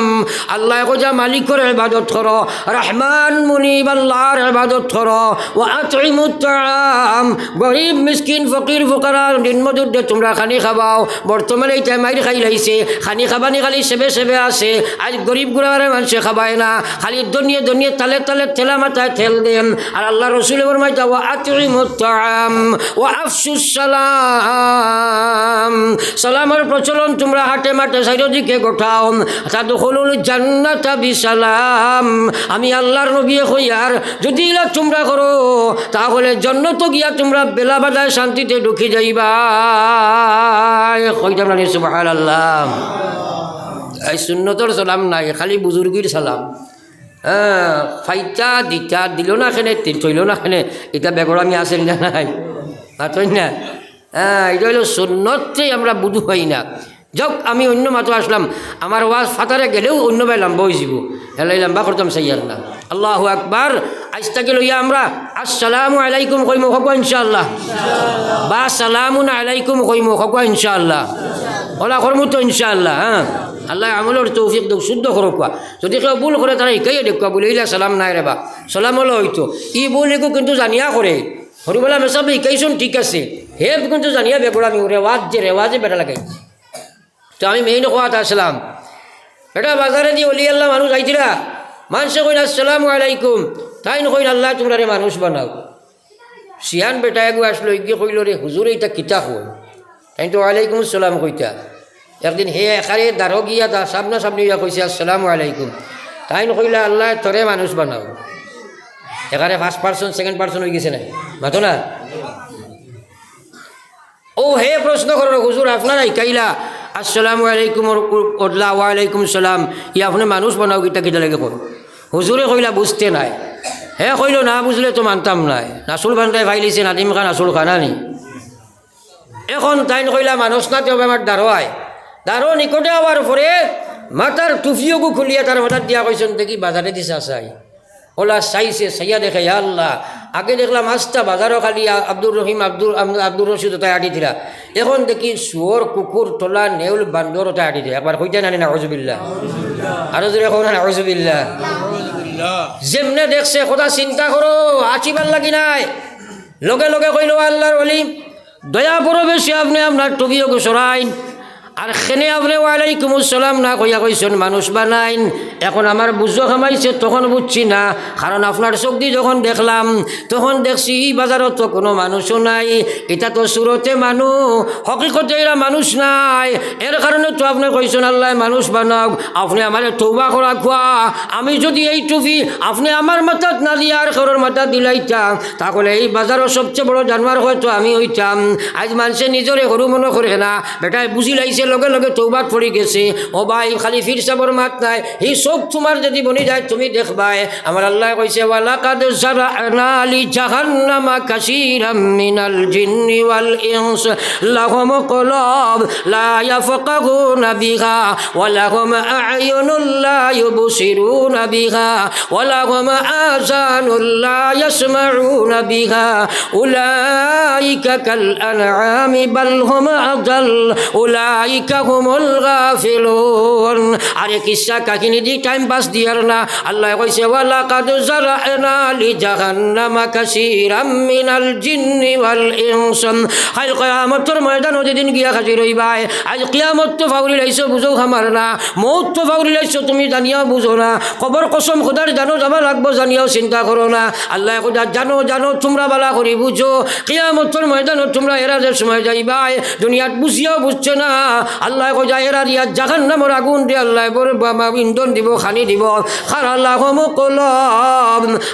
আল্লাহ কইয়া মালিকের ইবাদত করো, রহমান মুনিব আল্লাহর ইবাদত করো, ওয়া গরিব মিসকিন ফকির ফুকারার দিনমজুরদের তোমরা খানি খাবাও। বর্তমানে এই মাইর খাই লাইছে, খানি খাবানি খালি সেবে সেবে আছে। আজ গরিব গুড়ারে মানুষে খাবায় না, খালি দনিয়ে দনিয়ে তালে তালে ঠেলা মাথায় ঠেল দেন। আর আল্লাহ রসুল ফরমাইতা ওয়া আতিমুত তাআম ওয়া আফশুস সালাম। সালামের প্রচলন তোমরা হাটে মাঠে চারিদিকে গোটাও। তাদখুলুল জান্নাতা বিসালাম। আমি আল্লাহর নবী কইয়ার যদি ইলা তোমরা করো তাহলে জন্নত গিয়া তোমরা বেলা বাজায় শান্তিতে ঢুকে যাইবা। কইতাম না সুবহানাল্লাহ। এই সুন্নতর সালাম নাই, খালি বুজুর্গির সালাম। হ্যাঁ, ফাইটা দিতা দিল না খেনে থইল না খেনে এটা বেগরামি আসেন না নাই মাতই না। হ্যাঁ, এটা হইল সুন্নতই আমরা বুঝু পাই না। যাক আমি অন্য মাতো আসলাম, আমার ওয়াজ ফাতারে গেলেও অন্য ভাই লম্বা হয়ে যাব, এলাই লম্বা করতাম চাইয়ার না। আল্লাহু আকবার। আজ থেকে লইয়া আমরা আসসালামু আলাইকুম কইমু হক ইনশাআল্লাহ, বা সালামুন আলাইকুম কইমু হক ইনশাআল্লাহ, ওলা করমু তো ইনশাআল্লাহ। হ্যাঁ, আল্লাহ আমলের তৌফিক দেখ, শুদ্ধ করুক। যদি কেউ ভুল করে তারা ইকাইয়ে দেখুয়া বলে ইলা সালাম নাই রে বা সালাম হলো হইতো, ই ভুল একু কিন্তু জানিয়া করে হরিবলা মেসাবে ইকাইছুন ঠিক আছে, হে কিন্তু জানিয়া বেগুড়ামি রেওয়াজে বেটা লাগাই। তো আমি মেইন কথা আসলাম, এটা বাজারে দিয়ে অলি আল্লাহ মানুষ আইছিলা, মানুষে কইন আসসালামু আলাইকুম, তাই নকইন আল্লাহ তোমরা রে মানুষ বানাও। সিয়ান বেটা এগু আসলো, ইগে কইল রে হুজুর এইটা কিতা কই, তাই তো ওয়ালাইকুম আসসালাম কইতা। একদিন হে একারে দারো গিয়া সামনা সামনি ইয়া কইছে আসসালামু আলাইকুম, তাই নকইলা আল্লাহ তোরে মানুষ বানাও। একারে ফার্স্ট পার্সন সেকেন্ড পার্সন হয়ে গেছে না মাতো না। ও হে প্রশ্ন করো হুজুর আপনারা ইকাইলা আসসালামু আলাইকুম ওদলা ওয়ালাইকুম সালাম, ই আপনি মানুষ বানাও কিতা কিতা লাগে কর। হুজুরে কইলা বুঝতে নাই, হে কইল না বুঝলে তো মানতাম নাই, নাসুল বান্ধাই ভাইলিছে নাদিম খান নাসুল খানানি। এখন তাই কইলা মানুষ না তেও আমার দারোয়ায়, দারো নিকটে হওয়ার পরে মাথার টুফিওগু খুলিয়া তার হঠাৎ দিয়া কইছেন দেখি বাজারে দিছে আসাই। ওলা চাইছে চাইয়া দেখে ইয়া আল্লাহ, আগে দেখলাম আস্তা বাজারও খালি আব্দুর রহিম আব্দুর রশিদ ওটাই আটি দিলা, এখন দেখি শুয়োর কুকুর তোলা নেউল বান্দর ওটাই আটি দিলা। একবার কইতে নানি না আউযুবিল্লাহ, আরো জোরে কও না আউযুবিল্লাহ। যেমনে দেখছে কথা চিন্তা করো, আচিবার লাগি নাই, লগে লগে কইল আল্লাহর ওলি দয়া করো বেশি আপনি আপনার টুপিও সরাইন, আর খেনে আপনি ওয়ালাইকুম আসসালাম না কইয়া কইছেন মানুষ বানাইন। এখন আমার বুঝো খামাইছে, তখন বুঝছি না, কারণ আপনার চোখ দিয়ে যখন দেখলাম তখন দেখছি বাজারত তো কোনো মানুষও নাই, এটা তো সুরতে মানুষ, হকিকতে এরা মানুষ নাই, এর কারণে তো আপনি কইছেন আল্লাহ মানুষ বানাও। আপনি আমার তৌবা করা খোয়া, আমি যদি এই টুপি আপনি আমার মাথাত না দিয়ে আর কারোর মাথা দিলাইতাম, তাহলে এই বাজারের সবচেয়ে বড় জানোয়ার হয়তো আমি হইতাম। আজ মানুষে নিজরে সরু মনে করে না, বেটায় বুঝি লাইছে লগে লগে তৌবাত পড়ি গেছে। ও ভাই খালি ফির সাবর মাত নাই, এই সব তোমার যদি বনি যায় তুমি দেখবাই। আমার আল্লাহ কইছে ওয়ালাকাদ যারানা লি জাহান্নামা কাসীরাম মিনাল জিন্নি ওয়াল ইনস লাহুম কুলুব লা ইয়াফকাহুনা বিহা ওয়া লাহুম আ'য়ুনুন লা ইউবসিরুনা বিহা ওয়া লাহুম আযানুন লা ইয়াসমাউনা বিহা উলাইকা কাল আনআমি বাল হুম আযাল উলাইকা হুমুল গাফিলুন। আরে কিসা কাহিনী দি টাইম পাস দিয়ার না, আল্লাহ কইছে ওয়ালাকাদ যারানা লি জাহান্নামা কাসীরাম মিনাল জিন্নি ওয়াল ইনস। কাল কিয়ামতের ময়দান যেদিন গিয়া হাজির হইবাই, আজ কিয়ামত তো ফাউরি লাইছো বুঝো খামার না, মৌত তো ফাউরি লাইছো তুমি জানিয়াও বুঝো না, খবর কসম খোদার জানো যাবা লাগবো জানিয়াও চিন্তা করো না। আল্লাহ কইতা জানো জানো তোমরা বালা করি বুঝো, কিয়ামতের ময়দানে তোমরা এরা যে সময় যাইবাই দুনিয়াত বুঝিয়াও বুঝছে না। আল্লাহ কইতা এরা দিয়া জাহান্নামের আগুন দিয়ে আল্লাহ বড় ইন্ধন দিব, খানি দিব।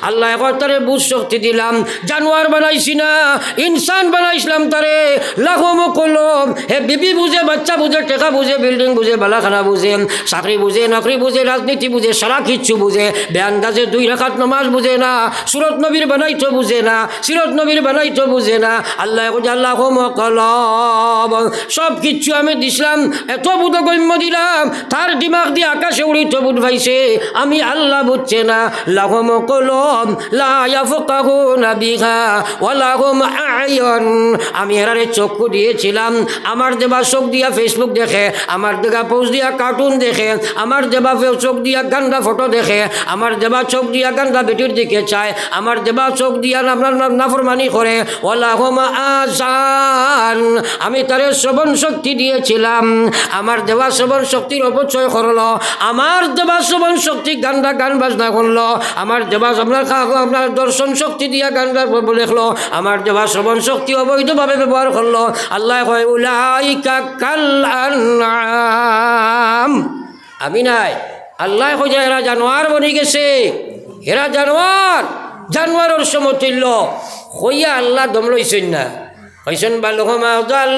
আল্লাহ তারে বুঝ শক্তি দিলাম, জানোয়ার বানাইছি না ইনসান বানাইছিলাম তারে। লাখম কলম হে বিবি বুঝে, বাচ্চা বুঝে, টেকা বুঝে, বিল্ডিং বুঝে, বালাখানা বুঝে, চাকরি বুঝে, নকরি বুঝে, রাজনীতি বুঝে, সারা কিচ্ছু বুঝে। বেআন্দাজে 2 রাকাত নামাজ বুঝে না, সুরত নবীর বানাইতো বুঝে না, সিরত নবীর বানাইতো বুঝে না। আল্লাহ লাখম কলম সব কিচ্ছু আমি দিছিলাম, এত বুধগম্য দিলাম, তার দিমাগ দিয়ে আকাশে উড়িত বুধ ভাইছে, আমি আল্লাহ বুঝছে না। লাহুম কলম লা ইয়াফকাহুনা বিহা ওয়া লাহুম আ'য়ুন, আমি এরারে চক্ষু দিয়েছিলাম, আমার দেবা চোখ দিয়া ফেসবুক দেখে, আমার দেবা পোস্ট দিয়া কার্টুন দেখে, আমার দেবা চোখ দিয়া গান্দা ফটো দেখে, আমার দেবা চোখ দিয়া গান্দা বেটির দিকে চায়, আমার দেবা চোখ দিয়া নাফরমানি করে। ওয়া লাহুম আযান, আমি তারে শ্রবণ শক্তি দিয়েছিলাম, আমার দেবা শ্রবণ শক্তির অপচয় করলো, আমার দেবা শ্রবণ শক্তি গানটা গান বাজনা করলো, আমার দেবা আপনার দর্শন শক্তি দিয়া গানটা লেখলো, আমার দেবা শ্রবণ শক্তি অবৈধভাবে ব্যবহার করলো। আল্লাহ কয় উলাইকা কাল আনআম, আমি নাই, আল্লাহ কয় যে এরা জানোয়ার বনি গেছে, এরা জানোয়ার, জানোয়ারের সমতুল্য হইয়া আল্লাহ দম লইছেন না, হইছেন বালুহমা উদাল।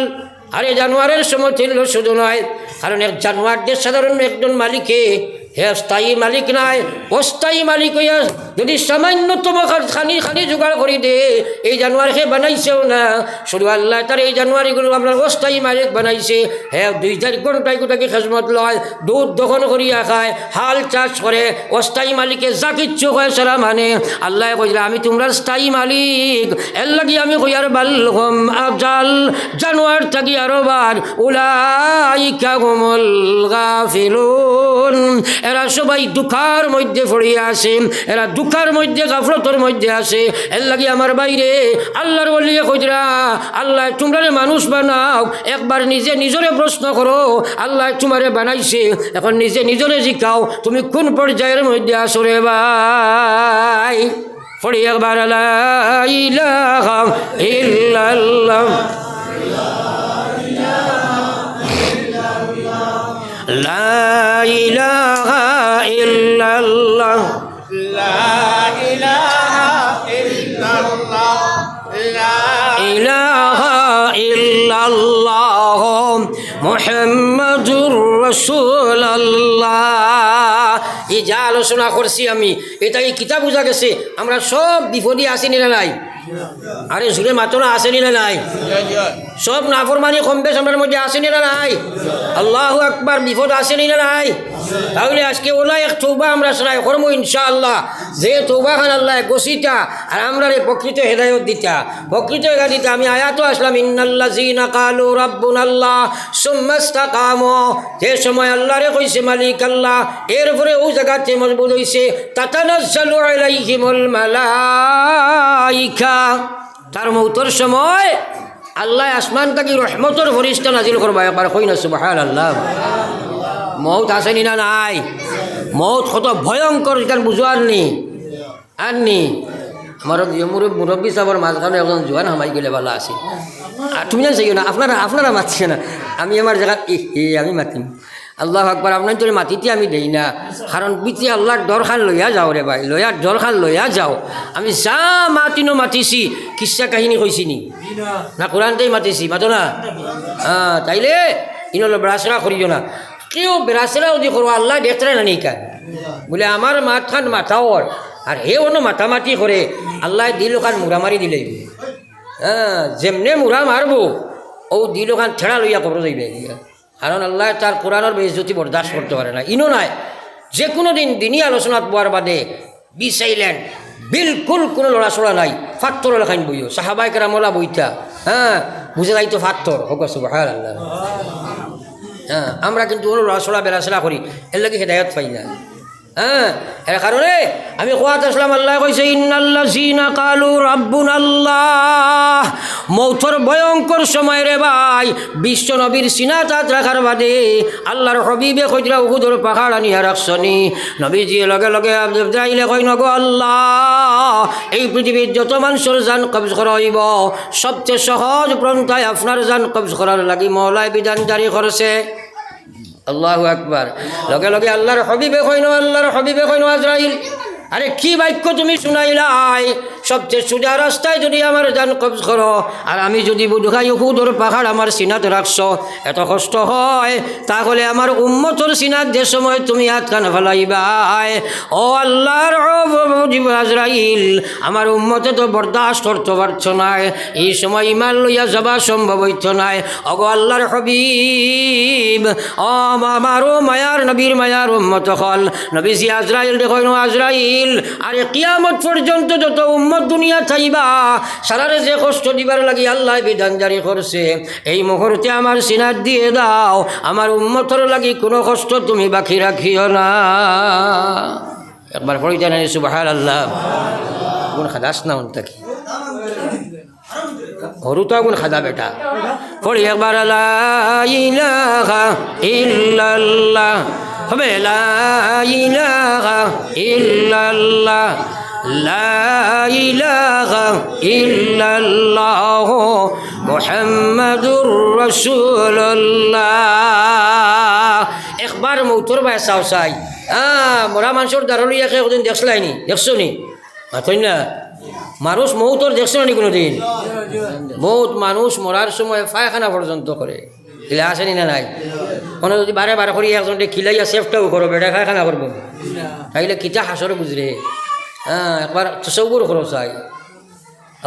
আরে জানোয়ারের সমতুল্য শুধু নয়, কারণ এক জানোয়ারদের সাধারণ একজন মালিকে হে স্থায়ী মালিক নাই, অস্থায়ী মালিক হইয়া যদি সামান্যতম খানি খানি জোগাড় করে দে এই জানুয়ারিকে বানাইছেও না শুধু আল্লাহ তার এই জানুয়ারিগুলো আপনার অস্থায়ী মালিক বানাইছে হ্যাঁ 2-4 ঘন্টায় গোটাকে খেজমত লয় দুধ দখল করিয়া খায় হাল চাষ করে অস্থায়ী মালিকে যা কিচ্ছু হয় সারা মানে আল্লাহ কইলা আমি তোমরা স্থায়ী মালিক এর লাগি আমি কইয়ার বাল্লুম আজাল জানুয়ার থাকি আরো বার উলাইকা হুমুল গাফিলুন এরা সবাই দুঃখার মধ্যে পড়িয়া আছে এরা দুঃখার মধ্যে গাফলতর মধ্যে আছে এর লাগি আমার বাইরে আল্লাহর ওলিয়ে কইরা আল্লাহ তোমরা মানুষ বানাও একবার নিজে নিজরে প্রশ্ন করো আল্লাহ তোমারে বানাইছে এখন নিজে নিজরে জিকাও তুমি কোন পর্যায়ের মধ্যে আসো রে ভাই পড়ি একবার লা ইলাহা ইল্লাল্লাহ লা ইলাহা ইল্লাল্লাহ লা ইলাহা ইল্লাল্লাহ লা ইলাহা ইল্লাল্লাহ মুহাম্মাদুর রাসূলুল্লাহ এই যা আলোচনা করছি আমি এটা এই কিতাব বুঝা গেছে আমরা সব বিপদে আসেনি না নাই আরে জুড়ে মাত্রা আসেনি না নাই সব নাফরমানি কম বেশ আমার মধ্যে আসেনি না নাই আল্লাহু আকবার বিপদ আসেনি না নাই তাহলে আজকে ওলা এক তৌবা আমরা শোনাই করবো ইনশাআল্লাহ যে তৌবা খান আল্লাহ গছিতা আর আমরা প্রকৃত হেদায়ত দিতা প্রকৃত হেদায়ত দিতা আমি আয়াতও আসলাম ইন্নাল্লাযীনা ক্বালু রাব্বুনাল্লাহ সুম্মা ইসতাকামু যে সময় আল্লাহরে কইছে মালিক আল্লাহ এরপরে ও জায়গাতে মজবুত হইছে তাতানাজ্জালু আলাইহিমুল মালাইকা তার মৌতর সময় আল্লাহ আসমান থেকে রহমতর ফরিস্তা নাজিল করবা একবার কই না সুবহানাল্লাহ মৌত আসেনি না নাই মৌত কত ভয়ঙ্কর এখান বুঝোয়ার নি আর নি আমার মুরব্বী সাহেবের মাঝখানে একজন জোয়ান হামাই গেলে ভালো আছে আর তুমি জানছো না আপনারা মাতছে না আমি আমার জায়গা আমি মাতিম আল্লাহ আকবার আপনার তোর মাতিতে আমি দেই না কারণ পিতি আল্লাহর দরখান লইয়া যাও রে ভাই লইয়ার দরখান লইয়া যাও আমি যা মাতিনো মাতিছি কিসা কাহিনী কইছি নি না কোরআনতেই মাতিছি মাতো না হ্যাঁ তাইলে ইনলো ব্রাসরা করিও না কেউ ব্রাসরা যদি করো আল্লাহ দেখতে না নিকা বলে আমার মাথান মাথাওর আর হে অন্য মাতামাতি করে আল্লাহ দিল খান মুরা মারি দিলে হ্যাঁ যেমনে মুরা মারবো ও দিল খান ঠেড়া লইয়া কবর যাইবে কারণ আল্লাহ তার কোরআনের বেইজ্জতি বরদাস্ত করতে পারে না ইনো নাই যে কোনো দিন দিনই আলোচনাত পোয়ার বাদে বি সাইলেন্ট বিলকুল কোনো লড়াচড়া নাই ফাত্তর লেখাইন বইও সাহাবাই কেরামলা বইতা হ্যাঁ বুঝে যাইতো ফাত্তর হোক সুবহানাল্লাহ হ্যাঁ আমরা কিন্তু কোনো লড়াচড়া বেড়াচড়া করি এর লাগে হেদায়ত পাই না হ্যাঁ এর কারণে আমি কোয়াত আসলাম আল্লাহ কইছে ইন্নাল্লাযীনা ক্বালু রাব্বুনাল্লাহ মৌতর ভয়ঙ্কর সময় রে ভাই বিশ্ব নবীর সিনাতাত রাখার বাদে আল্লাহর হবিবে কইরা উহুদের পাহাড় আনিয়া রাখছনি নবীজি লগে লগে আব্দুল্লাহ কই নগো আল্লাহ এই পৃথিবীর যত মানুষের জান কবজ করা হইব সবচেয়ে সহজ পন্থায় আপনার জান কবজ করার লাগি মওলায় বিধান জারি করছে আল্লাহু আকবার লগে লগে আল্লাহর হবিবে কইনো আজরাইল আরে কি বাক্য তুমি শুনাইলাই সবচেয়ে সোজা রাস্তায় যদি আমার জান কবজ করো আর আমি যদি বুঝাই উহুদের পাহাড় আমার সিনাতে রাখছো এত কষ্ট হয় তাহলে আমার উম্মতর সিনাত যে সময় তুমি হাত কান ফেলাইবাই ও আল্লাহর আজরাইল আমার উম্মতে তো বরদাস্ত করতে পারছো না এই সময় ইমান লইয়া যাবা সম্ভব হইত নাই অগো আল্লাহর হবিব ও আমারও মায়ার নবীর মায়ার উম্মত হল নবীজি আজরাইল দেখো আজরাইল আরে কিয়ামত পর্যন্ত যত উম্মত দুনিয়া থাইবা সারারে যে কষ্ট দিবার লাগি আল্লাহ বিধান জারি করছে এই মুহূর্তে আমার সিনাত দিয়ে দাও আমার উম্মতর লাগি কোনো কষ্ট তুমি বাকি রাখিও না একবার পড়িতে না সুবহানাল্লাহ গুণ খাদাস না উনতাকি হরুতা গুণ খাদা বেটা পড়ি একবার লা ইলাহা ইল্লাল্লাহ হবে লা ইলাহা ইল্লাল্লাহ লা ইলাহা ইল্লাল্লাহ মুহাম্মাদুর রাসূলুল্লাহ একবার মৌতর বাই চাও চাই মরা মানুষের দারলিয়াকে কোনদিন দেখছলাইনি দেখছো নি মাথই না মানুষ মৌতর দেখছো নি কোনোদিন বহুত মানুষ মরার সময় পায়খানা পর্যন্ত করে এলে আসেনি না নাই কোনো যদি বারে বারে করি একজনকে খিলাইয়া সেফটাও করো বেটা খায়খানা করবো তাইলে কিতা হাসরে বুঝরে হ্যাঁ একবার তসব্বুর করো চাই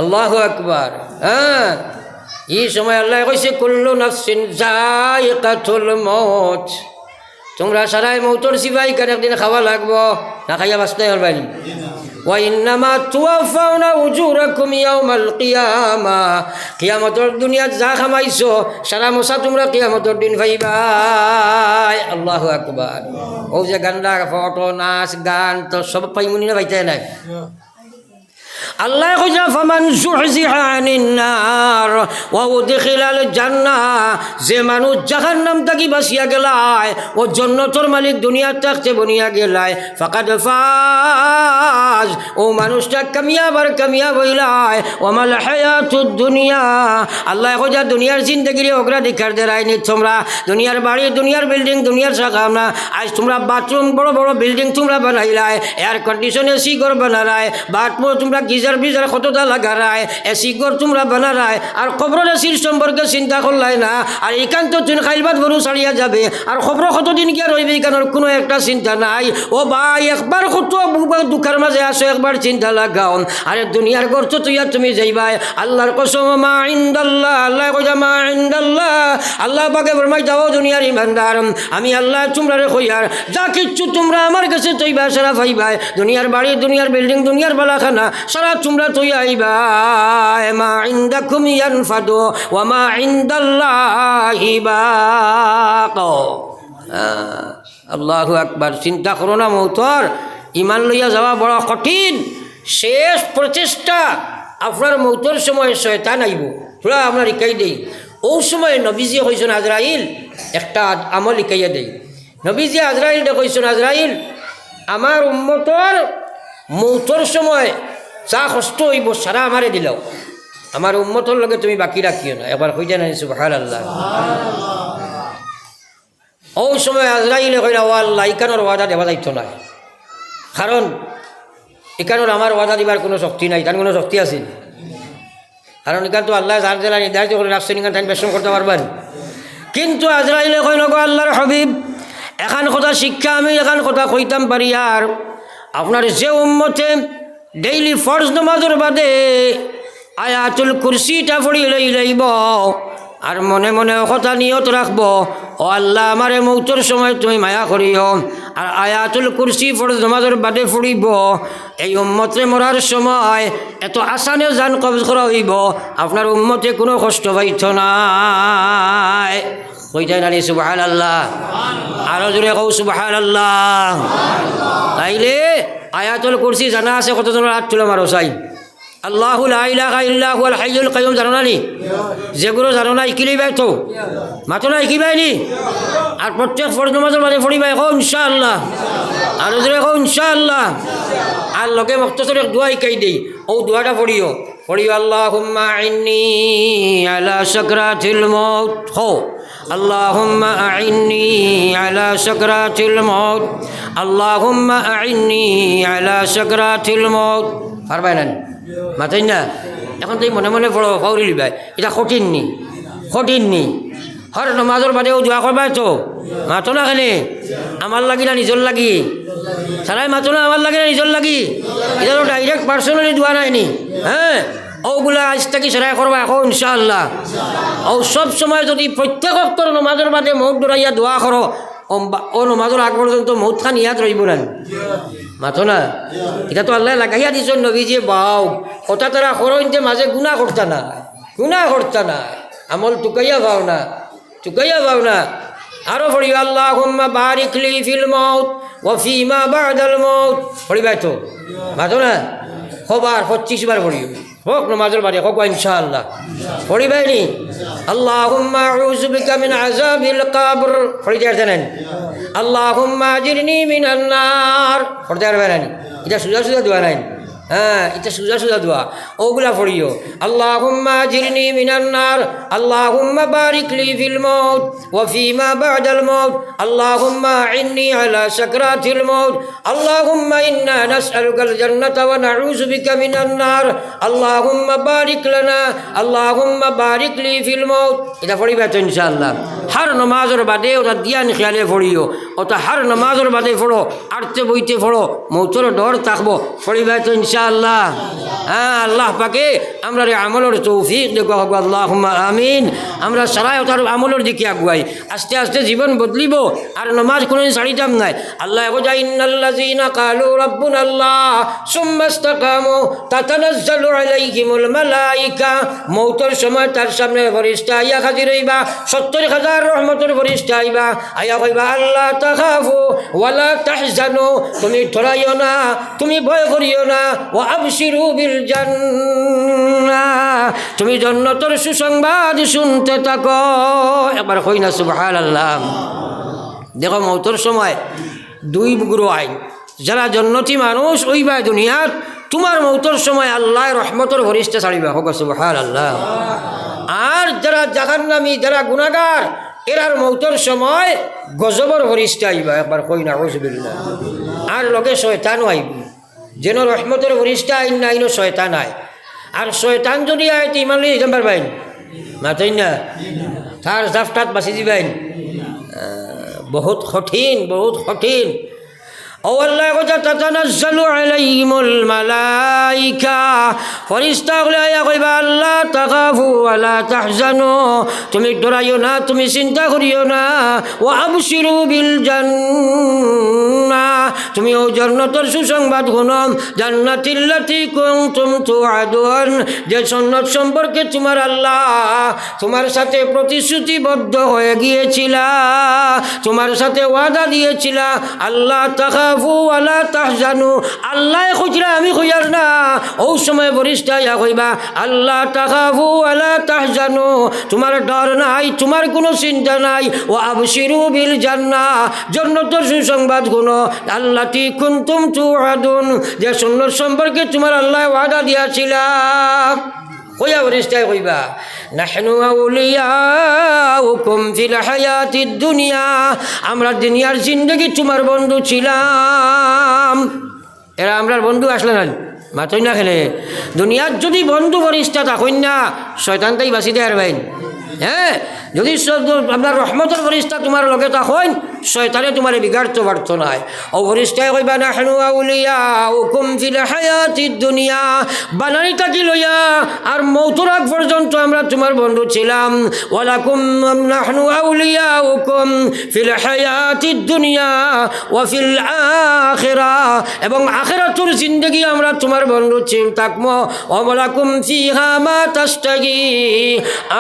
আল্লাহু আকবার। হ্যাঁ এই সময় আল্লাহ কইছে কুল্লু নাফসিন যায়িকাতুল মউত, তোমরা সারাই মৌতর সিপাই কেন একদিন খাওয়া লাগবো, না খাইয়া বাঁচতে পারবেন। ওয়া ইন্নামা তুওয়াফাউনা উজুরাকুম ইয়াউমাল কিয়ামা, কিয়ামতের দুনিয়াত যা খামাইছো সারা মশা তোমরা কিয়ামতের দিন পাইবাই। আল্লাহু আকবার। ও যে গান্ডা ফটো নাচ গান তো সব পাইমুনি না পাইতে নাই। আল্লাহ কইছে ফামান যুহজিহা আনিন নার ওয়া উদখিলাল জান্নাহ, যে মানুষ জাহান্নাম থেকে বাঁচিয়া গেলায় ও জান্নাতের মালিক দুনিয়া থাকতে বনিয়া গেলায় ফাকাদ ফাজ, ও মানুষটা কামিয়াব আর কামিয়াব হইলায়। ওয়ামাল হায়াতুদ দুনিয়া, আল্লাহ কইছে দুনিয়ার জিন্দেগির অগ্রাধিকার দেরাইনি তোমরা, দুনিয়ার বাড়ি দুনিয়ার বিল্ডিং দুনিয়ার শাখা না। আজ তোমরা বাথরুম বড় বড় বিল্ডিং তোমরা বানাইলাই, এয়ার কন্ডিশন এসি ঘর বানারায়, বাথরুম তোমরা গিজার বিজার কতটা লাগারায়, এসি ঘর তোমরা বানারায়, আর খবরের এসির সম্পর্কে চিন্তা করলাই না। আর এখান তো তুমি খাইলবাদ গরু ছাড়িয়া যাবে, আর খবর কতদিন গিয়া রইবে এখানের কোনো একটা চিন্তা নাই। ও ভাই একবার কত দুঃখের মাঝে আসো, একবার চিন্তা লাগাও। আরে দুনিয়ার ঘর তো তুইয়া তুমি যাইবাই, আল্লাহর কসম মা ইনদাল্লাহ, আল্লাহ কইয়া মা ইনদাল্লাহ, আল্লাহ পাকে ফরমাই যাও দুনিয়ার ইমানদার আমি আল্লাহ তোমরা রে কইয়ার যা কিচ্ছু তোমরা আমার কাছে তৈবা সারা পাইবাই, দুনিয়ার বাড়ি দুনিয়ার বিল্ডিং দুনিয়ার বালাখানা সারা তোমরা তুই আইবাই। মা ইনদাকুম ইয়ানফাদু ওয়া মা ইনদাল্লাহি বাক। আল্লাহু আকবার। চিন্তা করো না মৌতর ইমান লইয়া যাওয়া বড় কঠিন। শেষ প্রচেষ্টা আপনার মৌতর সময় শয়তান আইব, পুরা আপনার ইকাই দেই। ও সময় নবীজি কইছেন আজরাইল একটা আমল ইকাইয়া দেই। নবীজি আজরাইল কইছেন আজরাইল আমার উম্মতর মৌতর সময় যা কষ্ট হইব সারা আমারে দিলাও, আমার উম্মতর লগে তুমি বাকি রাখিও না। একবার কইতে না সুবহানাল্লাহ। ও সময় আজরাইলে কইলা ও আল্লাহ ইকানোর ওয়াদা দেওয়া যাইতো না, কারণ এখানোর আমার ওয়াদা দিবার কোনো শক্তি নাই। তার কোনো শক্তি আছে? কারণ এখান তো আল্লাহ যার জেলা নির্ধারিত করে রাখছেন, এখান টাইম বেশন করতে পারবেন। কিন্তু আজরাইলে কইল গো আল্লাহর হাবিব এখান কথা শিক্ষা আমি এখান কথা কইতাম পারি, আর আপনার যে উম্মতে ডেইলি ফরজ নামাজের বাদে আয়াতুল কুরসিটা পড়ি লইব আর মনে মনে কথা নিয়ত রাখব, ও আল্লাহ আমারে মৌতর সময় তুমি মায়া করিও, আর আয়াতুল কুরসি ফরজ নামাজের বাদে পড়িব, এই উম্মতে মরার সময় এত আসানে জান কবজ করা হইব, আপনার উম্মতে কোনো কষ্ট পাইত নাই। কইতাই নানি সুবহানাল্লাহ? আরো জোরে কও সুবহানাল্লাহ। তাইলে আয়াতুল কুরসি জানা আছে কতজনের হাত তুলে মারো চাই। আল্লাহু লা ইলাহা ইল্লা হুয়াল হাইয়ুল কাইয়ুম জানো না নি? যেগুলো জানো না ইকিলেই বাই তো মাতো না ইকিবাই নি। আর প্রত্যেক ফরজ নামাজের বাদে পড়িবাই কও ইনশাআল্লাহ। আর জোরে কও ইনশাআল্লাহ। আর লগে মুক্তসর এক দোয়া ইকাই দেই, ও দোয়াটা পড়িও আল্লাহুম্মা আইন্নি আলা সাকরাতিল মাউত। হো আল্লাহুম্মা আইন্নি আলা সাকরাতিল মাউত, আল্লাহুম্মা আইন্নি আলা সাকরাতিল মাউত। পারবাই না মাতাই না? এখন তুই মনে মনে পড়ো ফাউরি লিবাই, এটা কঠিন নি হর নমাজর বাদেও দোয়া করবাই তো মাতো না খানে আমার লাগি না নিজর লাগি? সারাই মাতো না আমার লাগে না নিজর লাগি? এটা তো ডাইরেক্ট পার্সোনালি দোয়া নাইনি। হ্যাঁ ওগুলা আজ থেকে সেরাই করবা এখন ইনশাআল্লাহ। ও সব সময় যদি প্রত্যেক অক্তর নমাজের বাদে মৌত দৌড়াইয়া দোয়া করো, ও নমাজের আগ পর্যন্ত মৌত খান ইয়াদ রইব না মাথো না। এটা তো আল্লাহ লাগাইয়া দিছ নবীজি বাও ওটা তারা করইতে মাঝে গুনাহ করতা না আমল টুকাইয়া পাও না। আরো পড়িও আল্লাহুম্মা বারিক লি ফিল মাউত ওয়া ফিমা বাদাল মাউত। পড়িবাই তো মাথো না? খবর 25 বার পড়িও হোক নমাজের বাদে হোক ইনশাআল্লাহ। পড়িবাই নি আল্লাহুম্মা আউযু বিকা মিন আযাবিল কবর। পড়িতে জানেন আল্লাহুম্মা আজিরনি মিনান নার। পড়তে পারবেন? এটা সুজা দোয়া নাই। হ্যাঁ, এটা সোজা সোজা দোয়া, ওগুলা পড়িও। আল্লাহুম্মা আজিরনি মিনান নার, আল্লাহুম্মা বারিক লি ফিল মাউত ওয়া ফিমা বা'দাল মাউত, আল্লাহুম্মা আইন্নি আলা সাকরাতিল মাউত, আল্লাহুম্মা ইন্না নাসআলুকাল জান্নাতা ওয়া নাউযু বিকা মিনান নার, আল্লাহুম্মা বারিক লানা, আল্লাহুম্মা বারিক লি ফিল মাউত। এটা পড়িবা তো ইনশাআল্লাহ। হার নামাজের বাদে ওটা দিয়ান খেয়ালে পড়িও, ওটা হার নামাজের বাদে পড়ো, আরতে বইতে পড়ো, মৌতর ডর থাকবো, পড়িবা তো ইনশাআল্লাহ। হ্যাঁ, আল্লাহ পাকে আমরা আমলের তৌফিক দেখো, আল্লাহুম্মা আমিন। আমরা সারাই ওটার আমলের দিকে আগুয়াই, আস্তে আস্তে জীবন বদলিব, আর নামাজ কোনোদিন ছাড়িতাম নাই। আল্লাহ কই ইন্নাল্লাযীনা ক্বালু রাব্বুনাল্লাহ সুম্মা ইসতাকামু তাতানাজ্জালু আলাইহিমুল মালাইকা। মৌতের সময় তার সামনে ফেরেশতা আইয়া হাজির হইবা, ৭০,০০০ রহমতের ফেরেশতা আইবা, আইয়া কইবা আল্লাহ তাখাফু ওয়ালা তাহজানু, তুমি ডরাইও না, তুমি ভয় করিও না, ওয়া আবশিরু বিল জান্নাহ, তুমি জান্নাতের সুসংবাদ শুনতে থাকো। একবার কই না সুবহানাল্লাহ। দেখো মৌতের সময় দুই গুরু আইন, যারা জন্নতি মানুষ ওইবা দুনিয়ার, তোমার মৌতের সময় আল্লাহ রহমতের ফেরেশতা ছাড়িবা, হোক সুবহানাল্লাহ। আর যারা জাহান্নামী, যারা গুনাহগার, এরার মৌতের সময় গজবর ফেরেশতা আইবা, একবার কই না আউযুবিল্লাহ। আর লগে শয়তানও আইব, যেন রহমতের ফেরেশতা আইন না আইনো শয়তান আয়। আর শয়তান যদি আয় তো ইমান লিয়ে যাবার বাইন মাতই না, তার জাফটাত বাঁচি দিবেন। বহুত কঠিন, বহুত কঠিন। ও আল্লাহ কথা তাতানাজ্জালু আলাইহিমুল মালাইকা, ফেরেশতাগুলো আইয়া কইবা আল্লাহ তাখাফু ওয়ালা তাহজানু, তুমি ডরাইও না, তুমি চিন্তা করিও না, ওয়া আবশিরু বিল জান্নাহ, তুমি ও জান্নাতের সুসংবাদ শুনো, জান্নাতিল্লাতী কুনতুম তুআদুন, যে জান্নাত সম্পর্কে তোমার আল্লাহ তোমার সাথে প্রতিশ্রুতিবদ্ধ হয়ে গিয়েছিলা, তোমার সাথে ওয়াদা দিয়েছিলা। আল্লাহ তাখাফু ওয়ালা তাহজানু, আল্লাহ খুঁজরা আমি খুঁজার না, ও সময় ফেরেশতা ইয়া কইবা আল্লাহ তাখাফু ওয়ালা তাহজানু, তোমার ডর নাই, তোমার কোনো চিন্তা নাই, ও আবশিরু বিল জান্নাহ, জান্নাতের সুসংবাদ শুনো, আল্লাতী কুনতুম তুআদুন, যে জান্নাত সম্পর্কে তোমার আল্লাহ ওয়াদা দিয়েছিলা। কইয়া ফেরেশতায় কইবা নাহনু আউলিয়াউকুম ফিল হায়াতিদ দুনিয়া, আমরা দুনিয়ার জিন্দগি তোমার বন্ধু ছিলাম। এরা আমরার বন্ধু আসলে না, মাতই না খেলে। দুনিয়ার যদি বন্ধু ফেরেশতা থাকেন না, শয়তান তাই বাঁচি দেয় ভাই। হ্যাঁ, যদি আপনার রহমতের ফেরেশতা তোমার লগে থাকেন, শয়তানে তোমার বিগাড়তে পারত নাই। ও ফেরেশতায় কইবা নাহনু আউলিয়াউকুম ফিল হায়াতিদ দুনিয়া, বানানিটাকে লইয়া আর মৌতের আগ পর্যন্ত আমরা তোমার বন্ধু ছিলাম। ওয়ালাকুম নাহনু আউলিয়াউকুম ফিল হায়াতিদ দুনিয়া ওয়া ফিল আখিরাহ, এবং আখিরাতুর জিন্দেগি আমরা তোমার বন্ধু থাকবো। ওয়ালাকুম ফিহা মা তাশতাহি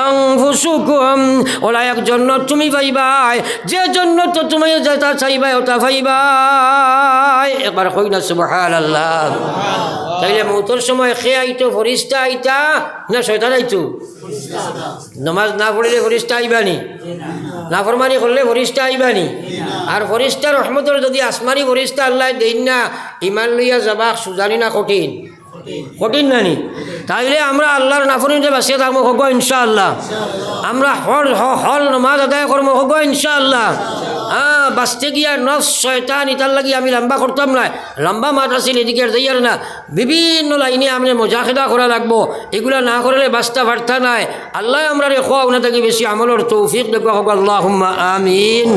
আনফুসুকুম, ওলা এক জান্নাত তুমি পাইবাই, যে জান্নাত তুমি যেটা চাইবাই ওটা পাইবাই। একবার কই না সুবহানাল্লাহ। তাইলে মৌতের সময় খেয়ে আইতো ফেরেশতা আইতা না শয়তান আইতো? নামাজ না পড়লে ফেরেশতা আইবানি, না ফরমানি করলে ফেরেশতা আইবানি। আর ফেরেশতার রহমতের যদি আসমানি ফেরেশতা আল্লাহ দেন না, ইমান লইয়া যাবা সুজানি না কঠিন, কঠিন নানি। তাইলে আমরা আল্লাহর নাফরমানিতে বাঁচিয়ে থাকবো, হোক ইনশাআল্লাহ। আমরা হল নামাজ আদায় করবো, হোক ইনশাআল্লাহ। হ্যাঁ, বাঁচতে গিয়া নফস শয়তান ইতার লাগি আমি লম্বা করতাম না, লম্বা মাঠ আছিল এদিকে যাইয়ার না, বিভিন্ন লাইনে আমি মজাকেদা করা লাগবো, এগুলা না করলে বাঁচতে পারতা নাই। আল্লাহ আমরা রেখো ওনা থাকি বেশি আমলের তৌফিক দেখবো, হোক আল্লাহুম্মা আমিন।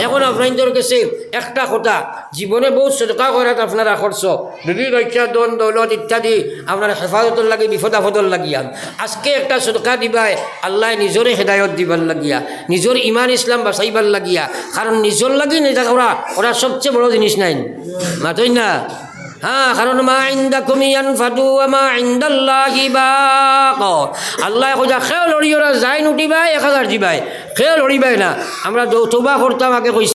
এখন আপনাদের কাছে একটা কথা, জীবনে বহুত সদকা করাত আপনারা করছ, বিভিন্ন রক্ষা দন দৌলত ইত্যাদি আপনার হেফাজতর লাগে, বিপদ আপদর লাগিয়া। আজকে একটা সদকা দিবাই আল্লাহ নিজরে হেদায়ত দিবার লাগিয়া, নিজের ইমান ইসলাম বাঁচাইবার লাগিয়া। কারণ নিজর লাগি না ওরা, ওরা সবচেয়ে বড় জিনিস নাই, মাতই না। হ্যাঁ, কারণ মা ইনদাকুম ইয়ানফাদু ওয়া মা ইনদাল্লাহি বাক। আল্লাহ কইয়া খেয়ে লড়িওরা যাই নুটিবাই 1000 দিবাই, খেয়ে লড়িবাই না। আমরা তওবা করতাম আগে কইছি।